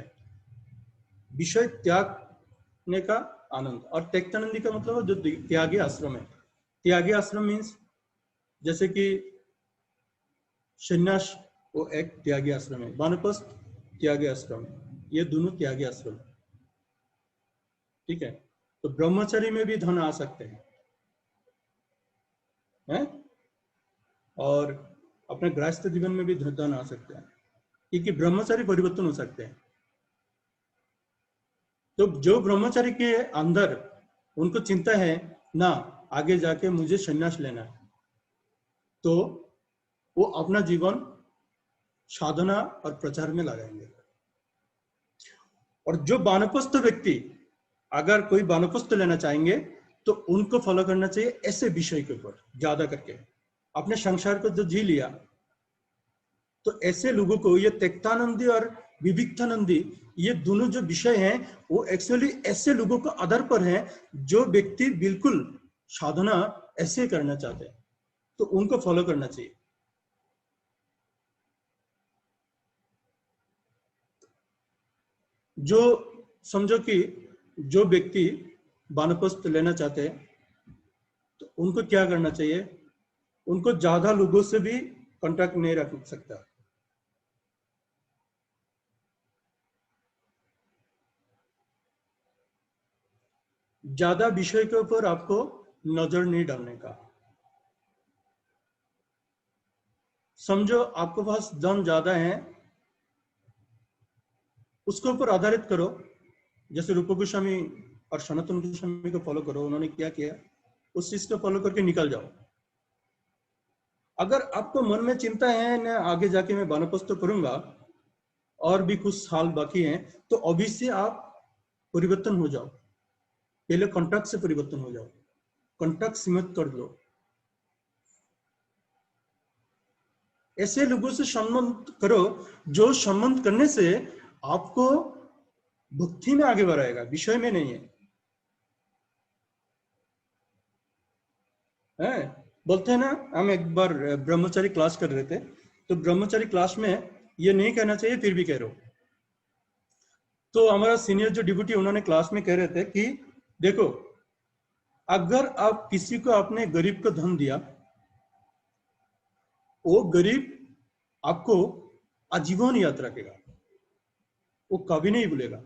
विषय त्यागने का आनंद। और त्यक्तानंदी का मतलब है जो त्यागी आश्रम है। त्यागी आश्रम मीन्स जैसे कि संन्यास, वो एक त्यागी आश्रम है, वानप्रस्थ त्यागी आश्रम है, ये दोनों त्यागी आश्रम है। ठीक है, तो ब्रह्मचर्य में भी धन आ सकते हैं? और अपने गृहस्थ जीवन में भी धन आ सकते हैं, क्योंकि ब्रह्मचारी परिवर्तन हो सकते हैं। तो जो ब्रह्मचारी के अंदर उनको चिंता है ना आगे जाके मुझे संन्यास लेना है, तो वो अपना जीवन साधना और प्रचार में लगाएंगे। और जो वानप्रस्थ व्यक्ति, अगर कोई वानप्रस्थ लेना चाहेंगे तो उनको फॉलो करना चाहिए ऐसे विषय के ऊपर ज्यादा करके। अपने संसार को जो जी लिया, तो ऐसे लोगों को ये त्यक्तानंदी और विविक्तानंदी, ये दोनों जो विषय हैं वो एक्चुअली ऐसे लोगों को आधार पर हैं जो व्यक्ति बिल्कुल साधना ऐसे करना चाहते हैं, तो उनको फॉलो करना चाहिए। जो समझो कि जो व्यक्ति वानप्रस्थ लेना चाहते हैं तो उनको क्या करना चाहिए, उनको ज्यादा लोगों से भी कांटेक्ट नहीं रख सकता। ज्यादा विषय के ऊपर आपको नजर नहीं डालने का। समझो आपके पास धन ज्यादा है, उसके ऊपर आधारित करो। जैसे रूप गोस्वामी और सनातन गोस्वामी को फॉलो करो, उन्होंने क्या किया उस चीज को फॉलो करके निकल जाओ। अगर आपको मन में चिंता है ना आगे जाके मैं वानप्रस्थ करूंगा और भी कुछ साल बाकी हैं, तो अभी से आप परिवर्तन हो जाओ। पहले कॉन्ट्रैक्ट से परिवर्तन हो जाओ, कॉन्ट्रैक्ट सीमित कर लो। ऐसे लोगों से संबंध करो जो संबंध करने से आपको भक्ति में आगे बढ़ाएगा, विषय में नहीं है। बोलते हैं ना, हम एक बार ब्रह्मचारी क्लास कर रहे थे, तो ब्रह्मचारी क्लास में ये नहीं कहना चाहिए फिर भी कह रहे हो। तो हमारा सीनियर जो डिप्यूटी, उन्होंने क्लास में कह रहे थे कि देखो, अगर आप किसी को अपने गरीब को धन दिया, वो गरीब आपको आजीवन याद रखेगा, वो कभी नहीं भूलेगा।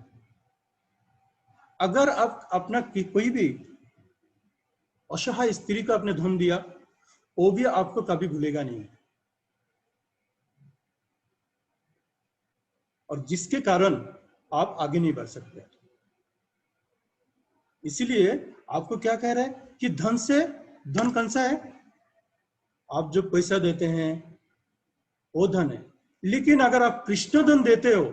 अगर आप अपना कोई भी असहाय स्त्री को आपने धन दिया, वो भी आपको कभी भूलेगा नहीं। और जिसके कारण आप आगे नहीं बढ़ सकते। इसीलिए आपको क्या कह रहे हैं कि धन से, धन कौन सा है, आप जो पैसा देते हैं वो धन है। लेकिन अगर आप कृष्ण धन देते हो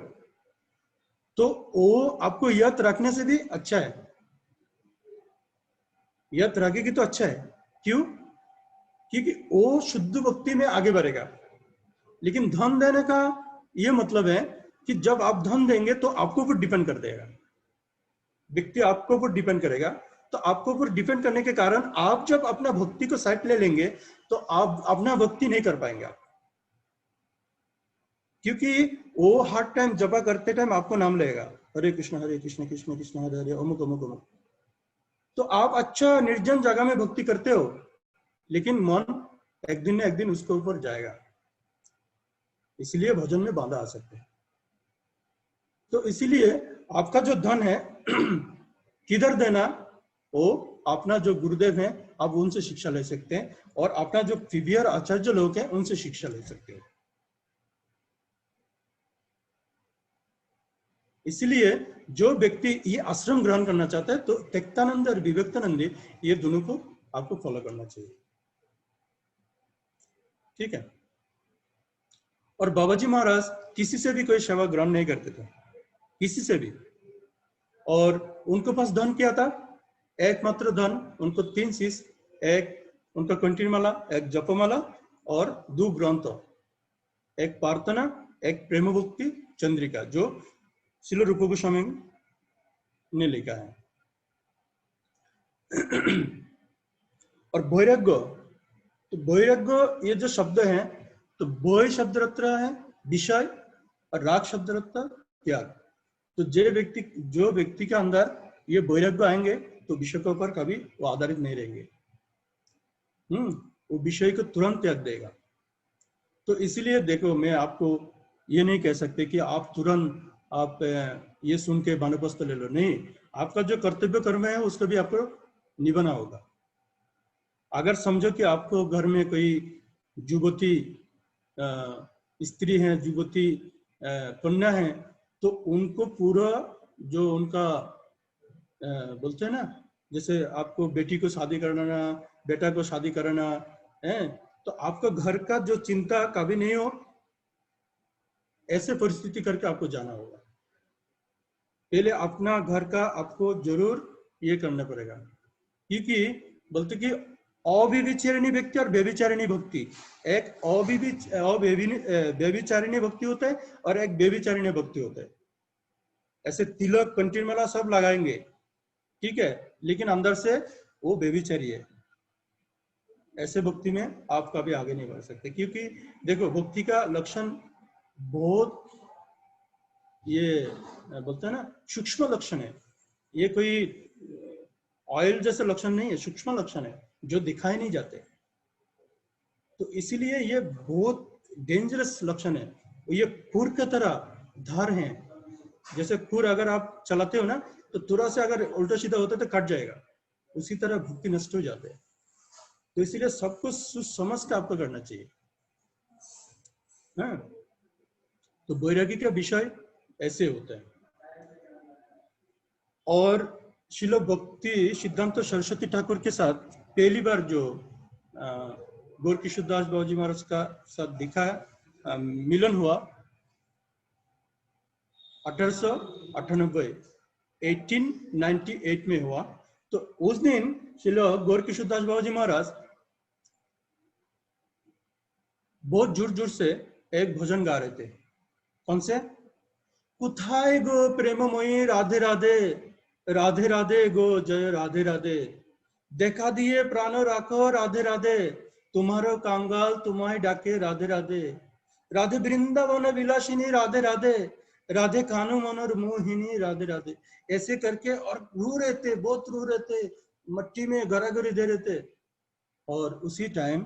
तो वो आपको यत रखने से भी अच्छा है। यत रखेगी तो अच्छा है, क्यों? क्योंकि वो शुद्ध भक्ति में आगे बढ़ेगा। लेकिन धन देने का ये मतलब है कि जब आप धन देंगे तो आपको ऊपर डिपेंड कर देगा, व्यक्ति आपको ऊपर डिपेंड करेगा। तो आपको ऊपर डिपेंड करने के कारण आप जब अपना भक्ति को साइड ले लेंगे तो आप अपना भक्ति नहीं कर पाएंगे आप, क्योंकि वो हर टाइम जपा करते टाइम आपको नाम लेगा, हरे कृष्ण कृष्ण कृष्ण हरे हरे अमुक अमुक अमुक। तो आप अच्छा निर्जन जगह में भक्ति करते हो, लेकिन मन एक दिन न एक दिन उसके ऊपर जाएगा, इसलिए भजन में बाधा आ सकते हैं। तो इसीलिए आपका जो धन है किधर देना, वो अपना जो गुरुदेव हैं आप उनसे शिक्षा ले सकते हैं, और अपना जो प्रीवियर आचार्य लोग हैं उनसे शिक्षा ले सकते हैं। इसलिए जो व्यक्ति ये आश्रम ग्रहण करना चाहता है, तो त्यक्तानंद और विवेकानंद, ये दोनों को आपको फॉलो करना चाहिए। ठीक है। और बाबाजी महाराज किसी से भी कोई सेवा ग्रहण नहीं करते थे, किसी से भी। और उनके पास धन क्या था, एकमात्र धन उनको 3 चीज, एक उनका कंठी माला, एक जपमाला और 2 ग्रंथ, एक प्रार्थना, एक प्रेम भक्ति चंद्रिका, जो श्रील रूप गोस्वामी ने लिखा है। और वैराग्य, तो वैराग्य ये जो शब्द है, तो वै शब्द रत्ता है विषय और राग शब्द रत्ता त्याग। तो जो व्यक्ति के अंदर ये वैराग्य आएंगे तो विषय के ऊपर कभी वो आधारित नहीं रहेंगे, वो विषय को तुरंत त्याग देगा। तो इसलिए देखो, मैं आपको ये नहीं कह सकते कि आप तुरंत आप ये सुन के वानप्रस्थ ले लो, नहीं, आपका जो कर्तव्य कर्म है उसको भी आपको निभाना होगा। अगर समझो कि आपको घर में कोई युवती स्त्री है, युवती कन्या है, तो उनको पूरा जो उनका बोलते हैं ना, जैसे आपको बेटी को शादी कराना, बेटा को शादी कराना है, तो आपका घर का जो चिंता कभी नहीं हो, ऐसे परिस्थिति करके आपको जाना होगा। पहले अपना घर का आपको जरूर ये करना पड़ेगा, क्योंकि बोलते कि अव्यभिचारिणी व्यक्ति और व्यभिचारिणी भक्ति, एक व्यभिचारिणी भक्ति होता है और एक व्यभिचारिणी भक्ति होता है। ऐसे तिलक कंटिन्यू वाला सब लगाएंगे, ठीक है, लेकिन अंदर से वो व्यभिचारी है। ऐसे भक्ति में आप कभी आगे नहीं बढ़ सकते, क्योंकि देखो भक्ति का लक्षण बहुत ये बोलते हैं ना सूक्ष्म लक्षण है। ये कोई ऑयल जैसे लक्षण नहीं है, सूक्ष्म लक्षण है जो दिखाए नहीं जाते। तो इसीलिए ये बहुत डेंजरस लक्षण है। ये खुर की तरह धार है, जैसे खुर अगर आप चलाते हो ना तो थोड़ा से अगर उल्टा सीधा होता है तो कट जाएगा, उसी तरह भक्ति नष्ट हो जाते हैं। तो इसीलिए सब कुछ समझ के आपको करना चाहिए। हाँ, तो वैरागी का विषय ऐसे होता है। और श्रील भक्ति सिद्धांत सरस्वती ठाकुर के साथ पहली बार जो गौर किशोरदास बाबूजी महाराज का साथ दिखा मिलन हुआ 1898 1898 में हुआ। तो उस दिन श्रील गौर किशोरदास बाबूजी महाराज बहुत जोर जोर से एक भजन गा रहे थे। कौन से? कुथाय गो प्रेममयी राधे राधे, राधे राधे गो जय राधे राधे, देखा दिए प्राण राखो राधे राधे, तुम्हारो कांगाल तुम्हारे डाके राधे राधे, राधे वृंदावन विलासिनी राधे राधे, राधे कानू मनोर मोहिनी राधे राधे। ऐसे करके और रो रहे थे, बहुत रो रहे थे, मट्टी में गरागरी दे रहे थे। और उसी टाइम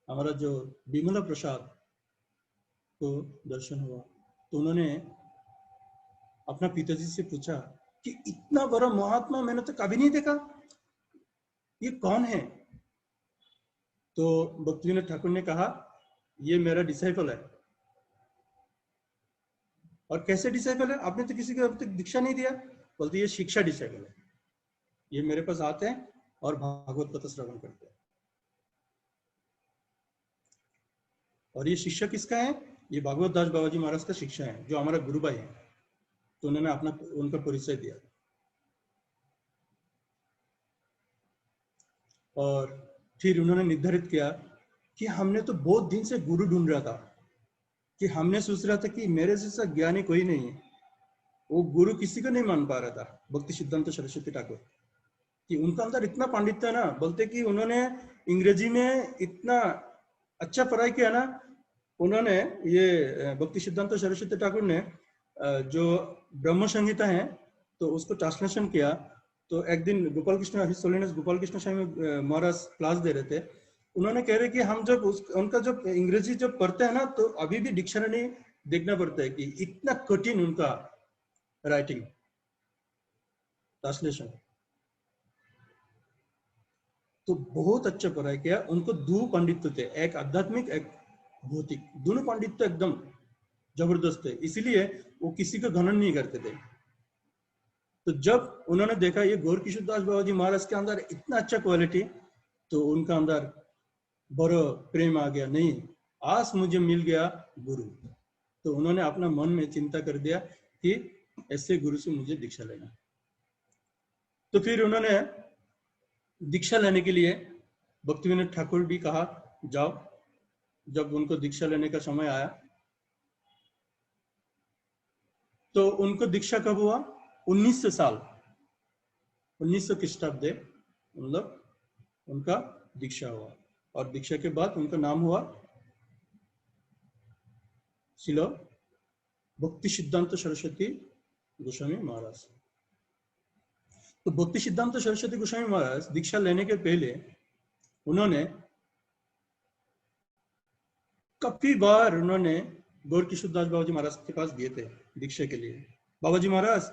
हमारा जो विमला प्रसाद को दर्शन हुआ, तो उन्होंने अपना पिताजी से पूछा कि इतना बड़ा महात्मा मैंने तो कभी नहीं देखा, ये कौन है? तो भक्तिविनोद ठाकुर ने कहा ये मेरा डिसाइपल है। और कैसे डिसाइपल है? आपने तो किसी को अब तक दीक्षा नहीं दिया। बोलते ये शिक्षा डिसाइपल है, ये मेरे पास आते हैं और भागवत कथा श्रवण करते हैं। और ये शिष्य किसका है? ये भागवत दास बाबाजी महाराज का शिष्य है, जो हमारा गुरु भाई है। तो उन्होंने अपना उनका परिचय दिया। और फिर उन्होंने निर्धारित किया कि हमने तो बहुत दिन से गुरु ढूंढ रहा था, कि हमने सोच रहा था कि मेरे जैसा ज्ञानी कोई नहीं है। वो गुरु किसी को नहीं मान पा रहा था, भक्ति सिद्धांत सरस्वती ठाकुर, कि उनका अंदर इतना पांडित्य है ना। बोलते कि उन्होंने अंग्रेजी में इतना अच्छा पढ़ाई किया ना। उन्होंने ये भक्ति सिद्धांत सरस्वती ठाकुर ने जो ब्रह्म संहिता है तो उसको ट्रांसलेशन किया। तो एक दिन गोपाल कृष्ण गोपाल कृष्ण स्वामी महाराज क्लास दे रहे थे। उन्होंने कह रहे कि हम जब उनका जब अंग्रेजी जब पढ़ते हैं ना तो अभी भी डिक्शनरी देखना पड़ता है कि इतना कठिन उनका राइटिंग ट्रांसलेशन। तो बहुत अच्छा पढ़ाई किया। उनको दो पंडित थे, एक आध्यात्मिक एक भौतिक, दोनों पंडित तो एकदम जबरदस्त थे, इसीलिए वो किसी का घमंड नहीं करते थे। तो जब उन्होंने देखा ये गौर किशोरदास बाबाजी महाराज के अंदर इतना अच्छा क्वालिटी, तो उनका अंदर बड़ा प्रेम आ गया, नहीं आज मुझे मिल गया गुरु। तो उन्होंने अपना मन में चिंता कर दिया कि ऐसे गुरु से मुझे दीक्षा लेना। तो फिर उन्होंने दीक्षा लेने के लिए भक्तिविनोद ठाकुर भी कहा जाओ। जब उनको दीक्षा लेने का समय आया तो उनको दीक्षा कब हुआ? 1900 साल 1900 ख्रीष्टाब्द मतलब उनका दीक्षा हुआ। और दीक्षा के बाद उनका नाम हुआ श्रील भक्ति सिद्धांत सरस्वती गोस्वामी महाराज। तो भक्ति सिद्धांत सरस्वती गोस्वामी महाराज दीक्षा लेने के पहले उन्होंने काफी बार उन्होंने गौर किशोर दास बाबा जी महाराज के पास गए थे दीक्षा के लिए। बाबा जी महाराज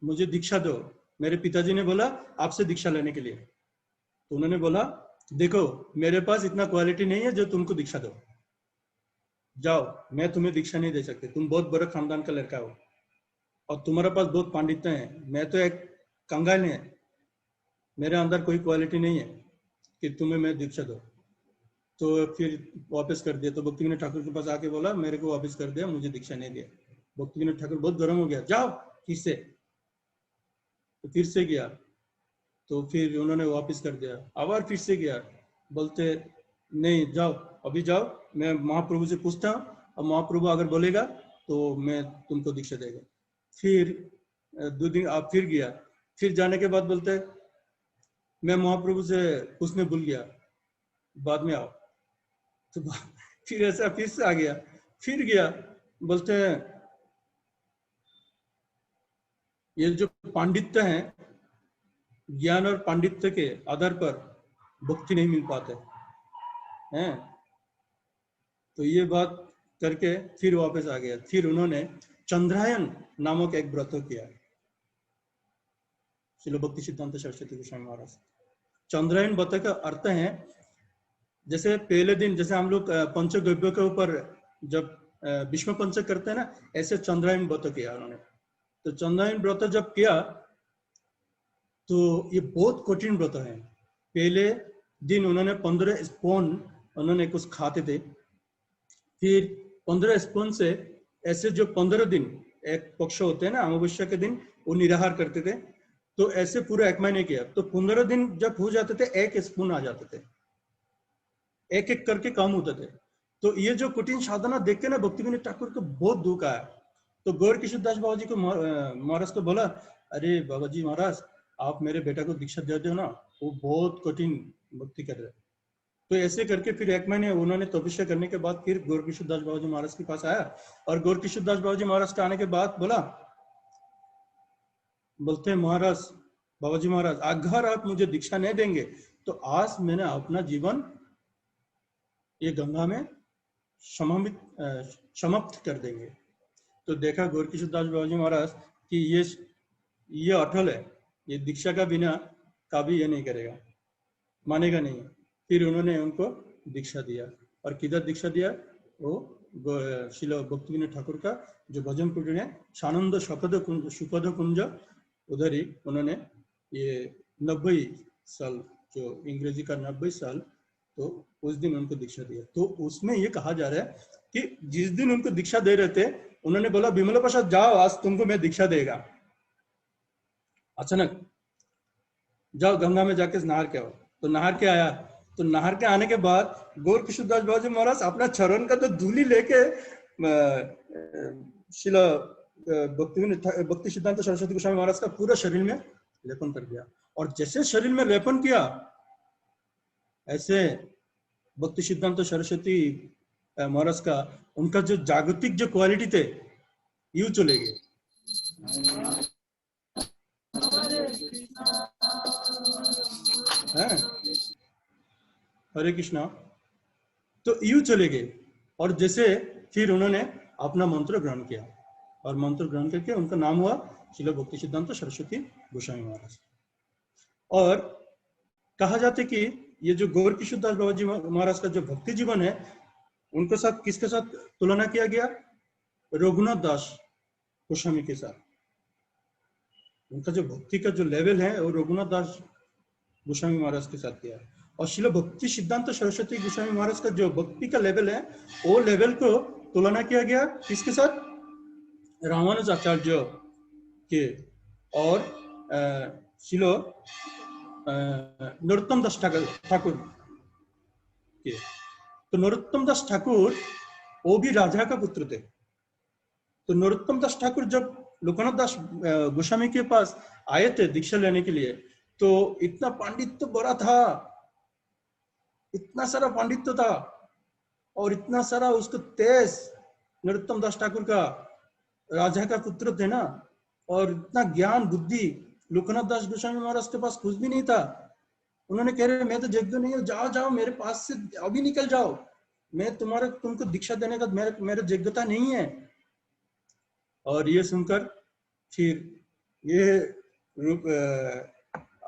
मुझे दीक्षा दो। मेरे पिताजी ने बोला आपसे दीक्षा लेने के लिए। तो उन्होंने बोला देखो मेरे पास इतना क्वालिटी नहीं है जो तुमको दीक्षा दो, जाओ मैं तुम्हें दीक्षा नहीं दे सकते, तुम बहुत बड़े खानदान का लड़का हो और तुम्हारे पास बहुत पांडित्य है, मैं तो एक कंगाल है, मेरे अंदर कोई क्वालिटी नहीं है कि तुम्हें मैं दीक्षा दो। तो फिर वापस कर दिया। तो भक्ति विनोद ठाकुर के पास आके बोला मेरे को वापस कर दिया, मुझे दीक्षा नहीं दिया। भक्ति विनोद ठाकुर बहुत गर्म हो गया, जाओ फिर से। तो फिर से गया तो फिर उन्होंने वापस कर दिया। आबार फिर से गया, बोलते नहीं जाओ अभी जाओ, मैं महाप्रभु से पूछता हूँ और महाप्रभु अगर बोलेगा तो मैं तुमको दीक्षा देगा। फिर 2 दिन आप फिर गया, फिर जाने के बाद बोलते मैं महाप्रभु से पूछने भूल गया, बाद में आओ। तो फिर ऐसा फिर से आ गया, फिर गया, बोलते हैं ये जो पांडित्य है, ज्ञान और पांडित्य के आधार पर भक्ति नहीं मिल पाते हैं। तो ये बात करके फिर वापस आ गया। फिर उन्होंने चंद्रायन नामक एक व्रत किया, श्रील भक्ति सिद्धांत सरस्वती गोस्वामी महाराज। चंद्रायन व्रत का अर्थ है जैसे पहले दिन जैसे हम लोग पंचगव्य के ऊपर जब विष्णु पंच करते हैं ना, ऐसे चंद्रायन व्रत किया उन्होंने। तो चंद्रायन व्रत जब किया तो ये बहुत कठिन व्रत है। पहले दिन उन्होंने 15 स्पून उन्होंने कुछ खाते थे, फिर 15 स्पून से ऐसे जो 15 दिन एक पक्ष होते हैं ना अमावस्या के दिन, वो निराहार करते थे। तो ऐसे पूरा 1 महीने किया। तो 15 दिन जब हो जाते थे 1 स्पून आ जाते थे, एक एक करके कम होते थे। तो ये जो कठिन साधना देख के ना भक्ति विनोद ठाकुर को बहुत दुख आया। तो गौर किशोर दास बाबा जी को महाराज को बोला अरे बाबा जी महाराज आप मेरे बेटा को दीक्षा दे दो ना, वो बहुत कठिन भक्ति कर रहे। तो ऐसे करके फिर 1 महीने उन्होंने तपस्या करने के बाद फिर गौर किशोर दास बाबा जी महाराज के पास आया। और गौर किशोर दास बाबा जी महाराज के आने के बाद बोलते हैं महाराज बाबा जी महाराज अगर आप मुझे दीक्षा नहीं देंगे तो आज मैंने अपना जीवन ये गंगा में समाप्त कर देंगे। तो देखा गौर किशोर दास बाबा जी महाराज कि ये अटल है, ये दीक्षा का बिना कभी ये नहीं करेगा, मानेगा नहीं। फिर उन्होंने उनको दीक्षा दिया। और किधर दीक्षा दिया? वो श्रील भक्ति विनोद ठाकुर का जो भजन कुटीर है सानंद सुखद कुंज, उधर ही उन्होंने ये 90 साल जो इंग्रेजी का 90 साल, तो उस दिन उनको दीक्षा दिया। तो उसमें ये कहा जा रहा है कि जिस दिन उनको दीक्षा दे रहे थे उन्होंने बोला विमला प्रसाद जाओ आज तुमको मैं दीक्षा देगा। अचानक जाओ गंगा में जाके नहार के आओ। तो नहार के आया। तो नहार के आने के बाद गौर किशोर दास बाबा जी महाराज अपना चरण का तो धूली लेके शिला भक्ति सिद्धांत सरस्वती गोस्वामी महाराज का पूरा शरीर में लेपन कर दिया। और जैसे शरीर में लेपन किया ऐसे भक्ति सिद्धांत सरस्वती महाराज का उनका जो जागतिक जो क्वालिटी थे यूं चले गए। हरे कृष्णा। तो यूं चले गए। और जैसे फिर उन्होंने अपना मंत्र ग्रहण किया और मंत्र ग्रहण करके उनका नाम हुआ श्रील भक्ति सिद्धांत सरस्वती गोस्वामी महाराज। और कहा जाता है कि ये जो गौर किशोर दास बाबा जी महाराज का जो भक्ति जीवन है उनके साथ किसके साथ तुलना किया गया? रघुनाथ दास गोस्वामी के साथ। उनका जो भक्ति का जो लेवल है वो रघुनाथ दास गोस्वामी महाराज के साथ किया। और श्रील भक्ति सिद्धांत सरस्वती गोस्वामी महाराज का जो भक्ति का लेवल है वो लेवल को तुलना किया गया किसके साथ? रामानुज आचार्य के और श्रील नरोत्तम दास ठाकुर के। तो नरोत्तम दास ठाकुर वो भी राजा का पुत्र थे। तो नरोत्तम दास ठाकुर जब लोकनाथ दास गोस्वामी के पास आए थे दीक्षा लेने के लिए तो इतना पांडित्य बड़ा था, इतना सारा पांडित्य था और इतना सारा उसको तेज। नरोत्तम दास ठाकुर का राजा का पुत्र थे ना, और इतना ज्ञान बुद्धि लोकनाथ दास गोस्वामी महाराज के पास कुछ भी नहीं था। उन्होंने कह रहे मैं तो जग नहीं हूँ, जाओ जाओ मेरे पास से अभी निकल जाओ, मैं तुमको दीक्षा देने का मेरा योग्यता नहीं है। और ये सुनकर फिर ये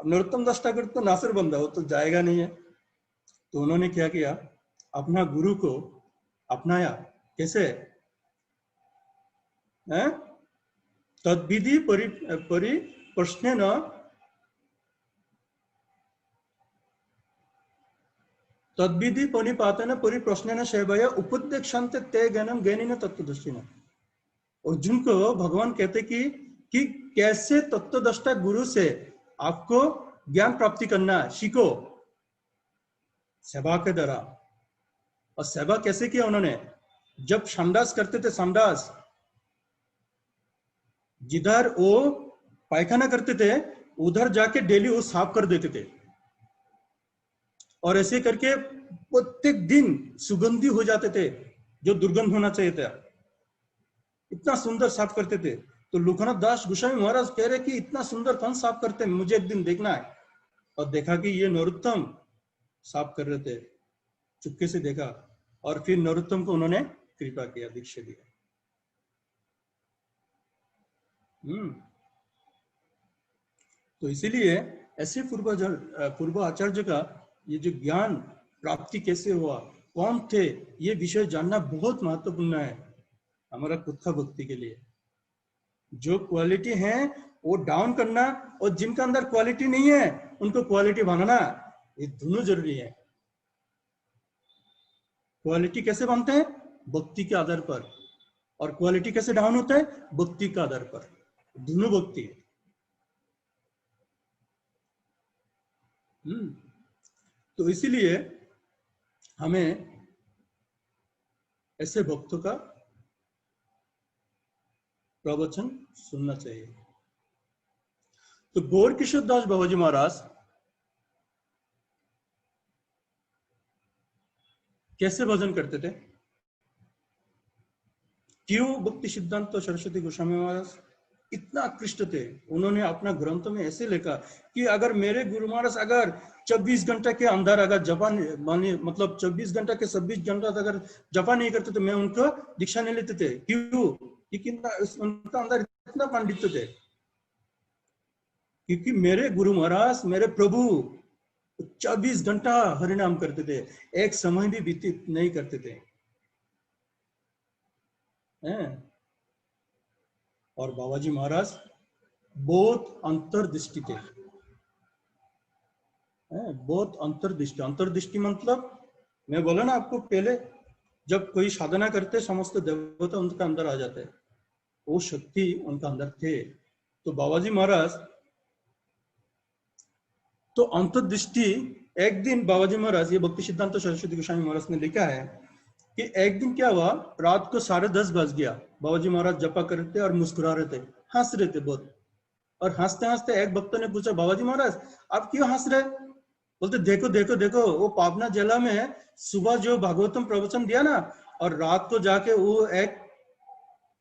नरोत्तम दास ठाकुर तो नासिर बंदा, वो तो जाएगा नहीं है। तो उन्होंने क्या किया, अपना गुरु को अपनाया। कैसे? तद्विधि परि प्रश्नेन तद्विधि परिपातेन परिप्रश्नेन सेवया उपदेक्षन्ते ते ज्ञानम ज्ञानिन तत्वदर्शिनः। अर्जुन को भगवान कहते कि कैसे तत्वदृष्टा गुरु से आपको ज्ञान प्राप्ति करना है, सीखो सेवा के द्वारा। और सेवा कैसे किया उन्होंने? जब संडास करते थे, संडास जिधर वो पायखाना करते थे उधर जाके डेली वो साफ कर देते थे। और ऐसे करके प्रत्येक दिन सुगंधी हो जाते थे, जो दुर्गंध होना चाहिए था, इतना सुंदर साफ करते थे। तो लोकनाथ दास गोस्वामी महाराज कह रहे कि इतना सुंदर कौन साफ करते हैं, मुझे एक दिन देखना है। और देखा कि ये नरोत्तम साफ कर रहे थे, चुपके से देखा। और फिर नरोत्तम को उन्होंने कृपा किया, दीक्षा दिया। तो इसीलिए ऐसे पूर्व आचार्य का ये जो ज्ञान प्राप्ति कैसे हुआ, कौन थे, ये विषय जानना बहुत महत्वपूर्ण है हमारा खुद का भक्ति के लिए। जो क्वालिटी है वो डाउन करना, और जिनका अंदर क्वालिटी नहीं है उनको क्वालिटी बनाना, ये दोनों जरूरी है। क्वालिटी कैसे बनते हैं? भक्ति के आधार पर। और क्वालिटी कैसे डाउन होता है? भक्ति के आधार पर। दोनों भक्ति है। तो इसीलिए हमें ऐसे भक्तों का प्रवचन सुनना चाहिए। तो गौर किशोर दास बाबाजी महाराज कैसे भजन करते थे? क्यों भक्ति सिद्धांत तो सरस्वती गोस्वामी महाराज इतना कृष्ण थे? उन्होंने अपना ग्रंथ में ऐसे लिखा कि अगर मेरे गुरु महाराज अगर 24 घंटे के अंदर अगर जपा मतलब 24 घंटे के 26 घंटा अगर जपा नहीं करते तो मैं उनको दीक्षा नहीं लेते थे। क्यों? क्योंकि उनका अंदर इतना पांडित्य थे। क्योंकि मेरे गुरु महाराज, मेरे प्रभु 24 घंटा हरिनाम करते थे, एक समय भी व्यतीत नहीं करते थे। और बाबाजी महाराज बहुत अंतर्दृष्टि थे, बहुत अंतर्दृष्टि। अंतर्दृष्टि मतलब मैं बोला ना आपको पहले, जब कोई साधना करते समस्त देवता उनका अंदर आ जाते, वो शक्ति उनका अंदर थे। तो बाबाजी महाराज तो अंतर्दृष्टि। एक दिन बाबाजी महाराज, ये भक्ति सिद्धांत सरस्वती गोस्वामी महाराज ने लिखा है कि एक दिन क्या हुआ, रात को 10:30 बज गया, बाबाजी महाराज जपा कर रहे थे और मुस्कुरा रहे थे, हंस रहे थे बहुत। और हंसते हंसते एक भक्त ने पूछा, बाबाजी महाराज आप क्यों हंस रहे? बोलते देखो देखो देखो, वो पावना जिला में सुबह जो भागवतम प्रवचन दिया ना, और रात को जाके वो एक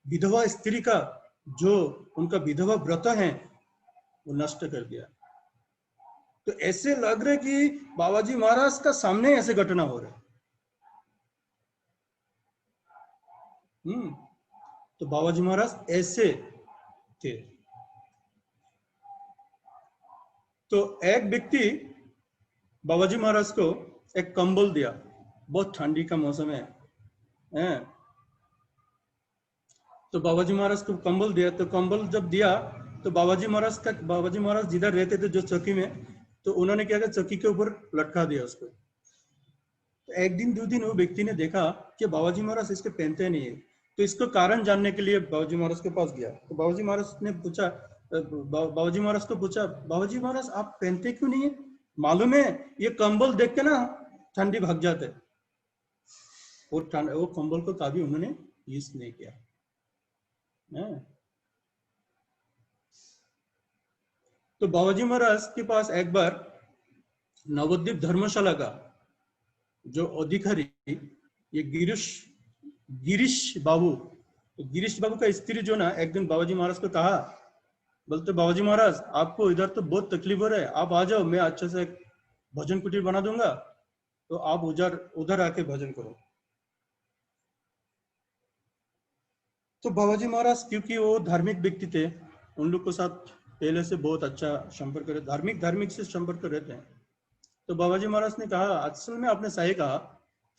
विधवा स्त्री का जो उनका विधवा व्रत है वो नष्ट कर दिया। तो ऐसे लग रहे कि बाबाजी महाराज का सामने ऐसे घटना हो रहा है। तो बाबाजी महाराज ऐसे थे। तो एक व्यक्ति बाबाजी महाराज को एक कंबल दिया, बहुत ठंडी का मौसम है। तो बाबाजी महाराज को कंबल दिया। तो कंबल जब दिया तो बाबाजी महाराज जिधर रहते थे जो चौकी में, तो उन्होंने क्या किया, चौकी के ऊपर लटका दिया उसको। तो एक दिन 2 दिन वो व्यक्ति ने देखा कि बाबाजी महाराज इसके पहनते नहीं है। तो इसको कारण जानने के लिए बाबाजी महाराज के पास गया। तो बाबाजी महाराज ने पूछा, बाबाजी महाराज को पूछा, बाबाजी महाराज आप पहनते क्यों नहीं है? मालूम है ये कंबल देख के ना ठंडी भाग जाते। वो कंबल को कभी उन्होंने यूज नहीं किया। तो बाबाजी महाराज के पास एक बार नवद्वीप धर्मशाला का जो अधिकारी, ये गिरीश बाबू, तो गिरीश बाबू का स्त्री जो ना एक दिन बाबाजी महाराज को कहा, बोलते बाबाजी महाराज आपको इधर तो बहुत तकलीफ हो रहा है, आप आ जाओ, मैं अच्छे से भजन कुटीर बना दूंगा, तो आप उधर आके भजन करो। तो बाबाजी महाराज क्योंकि वो धार्मिक व्यक्ति थे, उन लोग के साथ पहले से बहुत अच्छा संपर्क रहे, धार्मिक धार्मिक से संपर्क रहते हैं। तो बाबाजी महाराज ने कहा, असल में आपने सही कहा,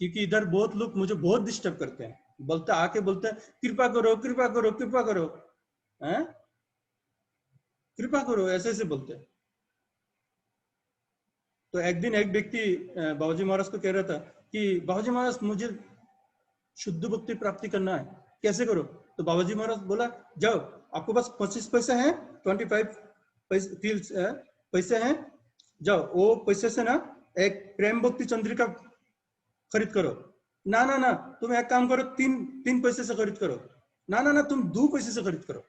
क्योंकि इधर बहुत लोग मुझे बहुत डिस्टर्ब करते हैं, बोलते आके बोलते हैं कृपा करो कृपा करो कृपा करो, हैं कृपा करो, ऐसे ऐसे बोलते हैं। तो एक दिन एक व्यक्ति बाबाजी महाराज को कह रहा था कि बाबाजी महाराज मुझे शुद्ध भक्ति प्राप्ति करना है, कैसे करो? तो बाबाजी महाराज बोला, जाओ आपको बस 25 पैसे हैं, 25 पैसे हैं, जाओ वो पैसे से ना एक प्रेम भक्ति चंद्रिका खरीद करो। ना ना ना, तुम एक काम करो, तीन पैसे से खरीद करो। ना ना ना, तुम 2 पैसे से खरीद करो,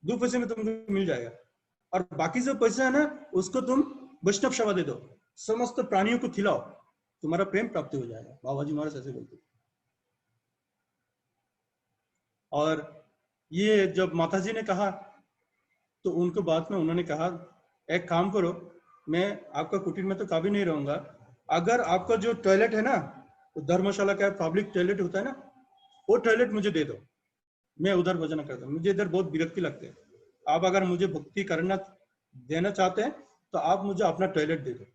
2 पैसे में तुमको मिल जाएगा। और बाकी जो पैसा है ना, उसको तुम वैष्णव सेवा दे दो, समस्त प्राणियों को खिलाओ, तुम्हारा प्रेम प्राप्ति हो जाएगा। बाबाजी महाराज ऐसे बोलते। और ये जब माताजी ने कहा तो उनको बाद में उन्होंने कहा, एक काम करो, मैं आपका कुटीर में तो कभी नहीं रहूंगा, अगर आपका जो टॉयलेट है ना, तो धर्मशाला का पब्लिक टॉयलेट होता है ना, वो टॉयलेट मुझे दे दो, मैं उधर भजन करता हूँ, मुझे इधर बहुत विरक्ति लगती है। आप अगर मुझे भक्ति करना देना चाहते हैं तो आप मुझे अपना टॉयलेट दे दो।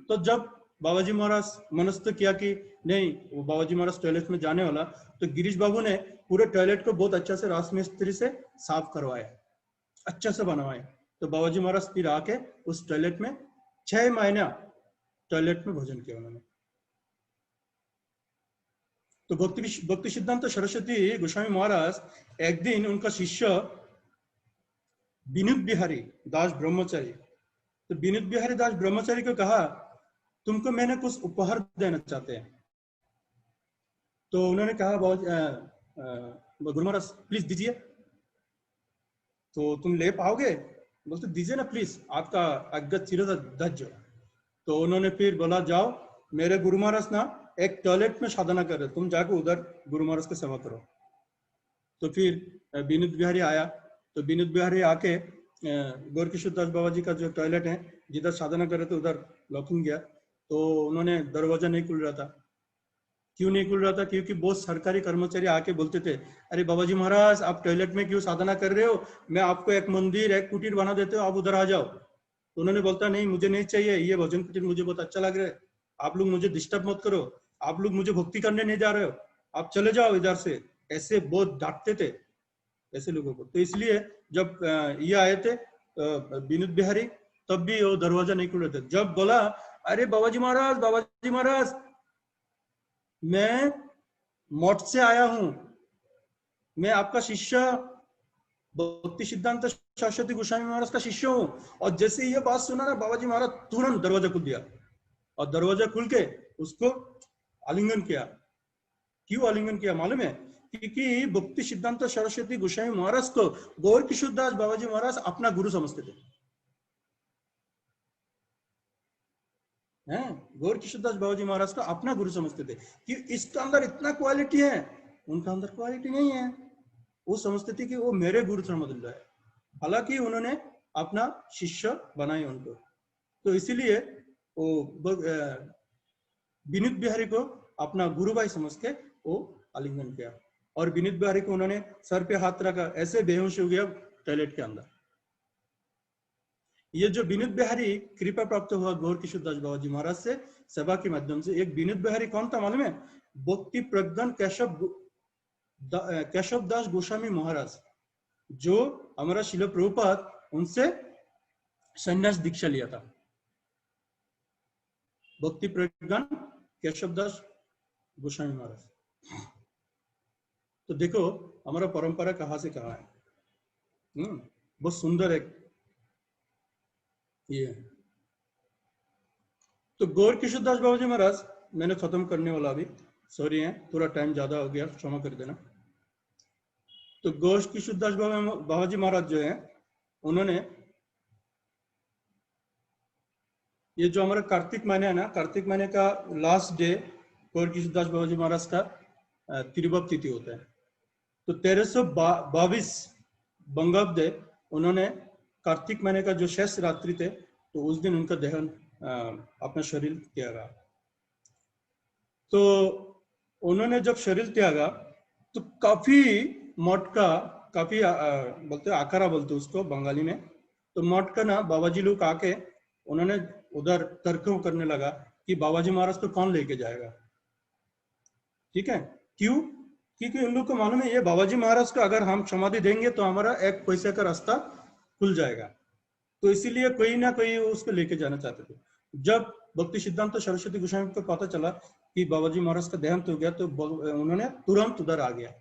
तो जब बाबाजी महाराज मनस्थ किया कि नहीं, वो बाबाजी महाराज टॉयलेट में जाने वाला, तो गिरीश बाबू ने पूरे टॉयलेट को बहुत अच्छा से रास मिस्त्री से साफ करवाया, अच्छा से बनवाया। तो बाबाजी महाराज फिर आके उस टॉयलेट में 6 महीना टॉयलेट में भोजन किया उन्होंने। तो भक्ति सिद्धांत सरस्वती गोस्वामी महाराज एक दिन उनका शिष्य विनोद बिहारी दास ब्रह्मचारी, तो विनोद बिहारी दास ब्रह्मचारी को कहा, तुमको मैंने कुछ उपहार देना चाहते हैं। तो उन्होंने कहा, गुरु महाराज प्लीज दीजिए। तो तुम ले पाओगे? बोलते दीजिए ना प्लीज, आपका अज्ञात चिरधज। तो उन्होंने फिर बोला, जाओ, मेरे गुरु महाराज ना एक टॉयलेट में साधना कर रहे, तुम जाकर उधर गुरु महाराज की सेवा करो। तो फिर विनोद बिहारी आया, तो विनोद बिहारी आके गौर किशोर दास बाबा जी का जो टॉयलेट है जिधर साधना कर रहे थे उधर लॉकिंग गया। तो उन्होंने दरवाजा नहीं खुल रहा था। क्यों नहीं खुल रहा था? क्योंकि बहुत सरकारी कर्मचारी आके बोलते थे, अरे बाबा जी महाराज आप टॉयलेट में क्यों साधना कर रहे हो, मैं आपको एक मंदिर एक कुटीर बना देते हो, आप उधर आ जाओ। तो उन्होंने बोलता, नहीं मुझे नहीं चाहिए, ये भजन कुटीर मुझे बहुत अच्छा लग रहा है, आप लोग मुझे डिस्टर्ब मत करो, आप लोग मुझे भक्ति करने नहीं जा रहे हो, आप चले जाओ इधर से। ऐसे बहुत डांटते थे ऐसे लोगों को। तो इसलिए जब ये आए थे विनोद बिहारी, तब भी वो दरवाजा नहीं खुल रहे थे। जब बोला, अरे बाबाजी महाराज मैं मठ से आया हूं, मैं आपका शिष्य भक्ति सिद्धांत सरस्वती गोस्वामी महाराज का शिष्य हूं। और जैसे ये बात सुना ना, बाबाजी महाराज तुरंत दरवाजा खुल दिया, और दरवाजा खुल के उसको आलिंगन किया। क्यों आलिंगन किया मालूम है? क्योंकि भक्ति सिद्धांत सरस्वती गोस्वामी महाराज को गौर किशोर दास बाबाजी महाराज अपना गुरु समझते थे। हैं, गौर किशोर दास बाबाजी महाराज को अपना गुरु समझते थे कि इसका अंदर इतना क्वालिटी है, उनका अंदर क्वालिटी नहीं है। वो समझते थे कि वो मेरे गुरु समझ रहा है, हालांकि उन्होंने अपना शिष्य बनाया उनको। तो इसीलिए वो विनोद बिहारी को अपना गुरु भाई समझ के वो आलिंगन किया, और विनोद बिहारी को उन्होंने सर पे हाथ रखा, ऐसे बेहोश हो गया टॉयलेट के अंदर। ये जो विनोद बिहारी कृपा प्राप्त हुआ गौर किशोर दास बाबा जी महाराज से सेवा के माध्यम से। एक विनोद बिहारी कौन था मालूम है? भक्ति प्रज्ञान केशव दास गोस्वामी महाराज, जो हमारा शिल प्रभुपाद उनसे संन्यास दीक्षा लिया था। भक्ति प्रज्ञान केशव दास गोस्वामी महाराज। तो देखो हमारा परंपरा कहाँ से कहाँ है। बहुत सुंदर एक ये। तो गौर किशोर दास बाबा जी महाराज, मैंने खत्म करने वाला अभी, सॉरी है थोड़ा टाइम ज्यादा हो गया, क्षमा कर देना। तो गौर किशोर दास बाबा जी महाराज जो है, उन्होंने ये जो हमारा कार्तिक महीने है ना, कार्तिक महीने का लास्ट डे गौर किशोर दास बाबा जी महाराज का तिरुभव तिथि होता है। तो 1322 बंगाब्दे उन्होंने कार्तिक महीने का जो शेष रात्रि थे, तो उस दिन उनका देहन अपना शरीर त्यागा। तो उन्होंने जब शरीर त्यागा तो काफी मोटका, काफी बोलते आकारा बोलते उसको बंगाली में। तो मोटका ना बाबाजी लोग आके उन्होंने उधर तर्क करने लगा कि बाबाजी महाराज को कौन लेके जाएगा। ठीक है, क्यों? क्योंकि उन लोग को मालूम है ये बाबाजी महाराज को अगर हम समाधि देंगे तो हमारा एक पैसे का रास्ता खुल जाएगा। तो इसीलिए कोई ना कोई उसको लेके जाना चाहते थे। जब भक्ति सिद्धांत सरस्वती गोस्वामी को पता चला कि बाबाजी महाराज का देहांत हो गया तो उन्होंने तुरंत उधर आ गया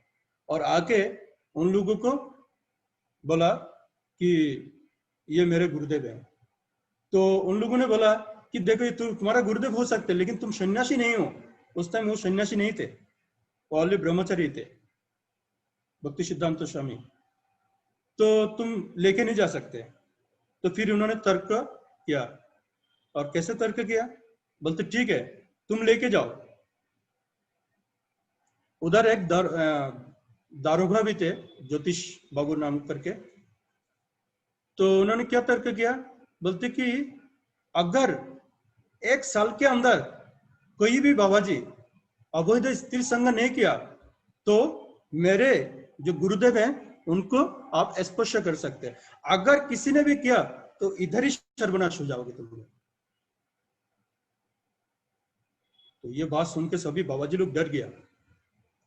और आके उन लोगों को बोला कि ये मेरे गुरुदेव हैं। तो उन लोगों ने बोला कि देखो ये तुम्हारा गुरुदेव हो सकते लेकिन तुम सन्यासी नहीं हो। उस टाइम वो सन्यासी नहीं थे, वो ऑनली ब्रह्मचारी थे, भक्ति सिद्धांत स्वामी। तो तुम लेके नहीं जा सकते। तो फिर उन्होंने तर्क किया। और कैसे तर्क किया? बोलते ठीक है तुम लेके जाओ। उधर एक दारोगा भी थे, ज्योतिष बाबू नाम करके। तो उन्होंने क्या तर्क किया? बोलते कि अगर 1 साल के अंदर कोई भी बाबा जी अवैध स्त्री संग नहीं किया तो मेरे जो गुरुदेव हैं उनको आप स्पर्श कर सकते हैं। अगर किसी ने भी किया तो इधर ही सर्वनाश हो जाओगे तुम लोग। तो ये बात सुन के सभी बाबाजी लोग डर गया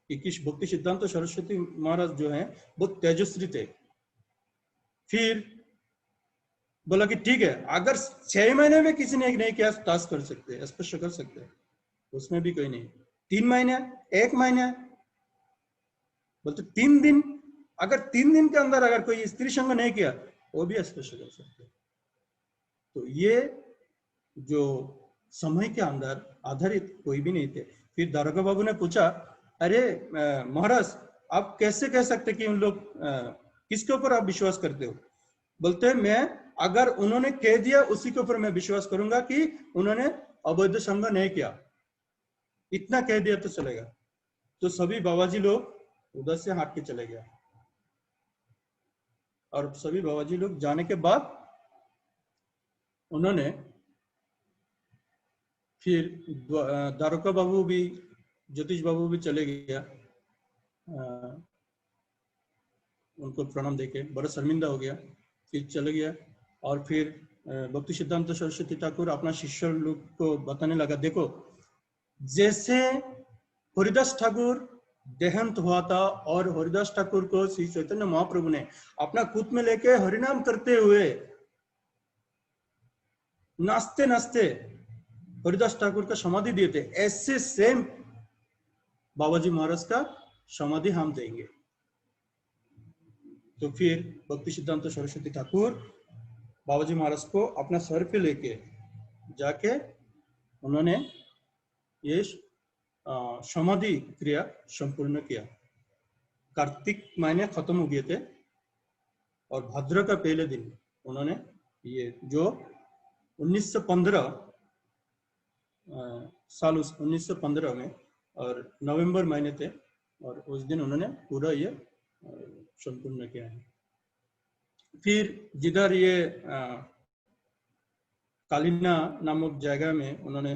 कि भक्ति सिद्धांत सरस्वती महाराज जो हैं बहुत तेजस्वी थे। फिर बोला कि ठीक है अगर 6 महीने में किसी ने नहीं किया टास्क कर सकते हैं, स्पर्श कर सकते हैं, उसमें भी कोई नहीं। 3 महीने, 1 महीने, बोलते 3 दिन, अगर 3 दिन के अंदर अगर कोई स्त्री संग नहीं किया वो भी स्पर्श कर सकते। तो ये जो समय के अंदर आधारित कोई भी नहीं थे। फिर दारोगा बाबू ने पूछा अरे महाराज आप कैसे कह सकते कि उन लोग किसके ऊपर आप विश्वास करते हो? बोलते मैं अगर उन्होंने कह दिया उसी के ऊपर मैं विश्वास करूंगा कि उन्होंने अवैध संग नहीं किया, इतना कह दिया तो चलेगा। तो सभी बाबाजी लोग उधर से हट के चले गए और सभी बाबाजी लोग जाने के बाद उन्होंने फिर दारोगा बाबू भी, ज्योतिष बाबू भी चले गया, उनको प्रणाम देके बड़ा शर्मिंदा हो गया, फिर चले गया। और फिर भक्ति सिद्धांत सरस्वती ठाकुर अपना शिष्य लोग को बताने लगा देखो जैसे हरिदास ठाकुर देहांत हुआ था और हरिदास ठाकुर को श्री चैतन्य महाप्रभु ने अपना खुद में लेके हरिनाम करते हुए नाचते नाचते हरिदास ठाकुर का समाधि दिए थे, ऐसे सेम बाबाजी महाराज का समाधि हम देंगे। तो फिर भक्ति सिद्धांत सरस्वती ठाकुर बाबाजी महाराज को अपना सर पे लेके जाके उन्होंने ये समाधि क्रिया संपूर्ण किया। कार्तिक महीने खत्म हो गए थे और भाद्र का पहले दिन उन्होंने ये जो 1915 साल 1915 में और नवंबर महीने थे और उस दिन उन्होंने पूरा ये संपूर्ण किया है। फिर जिधर ये कालिना नामक जगह में उन्होंने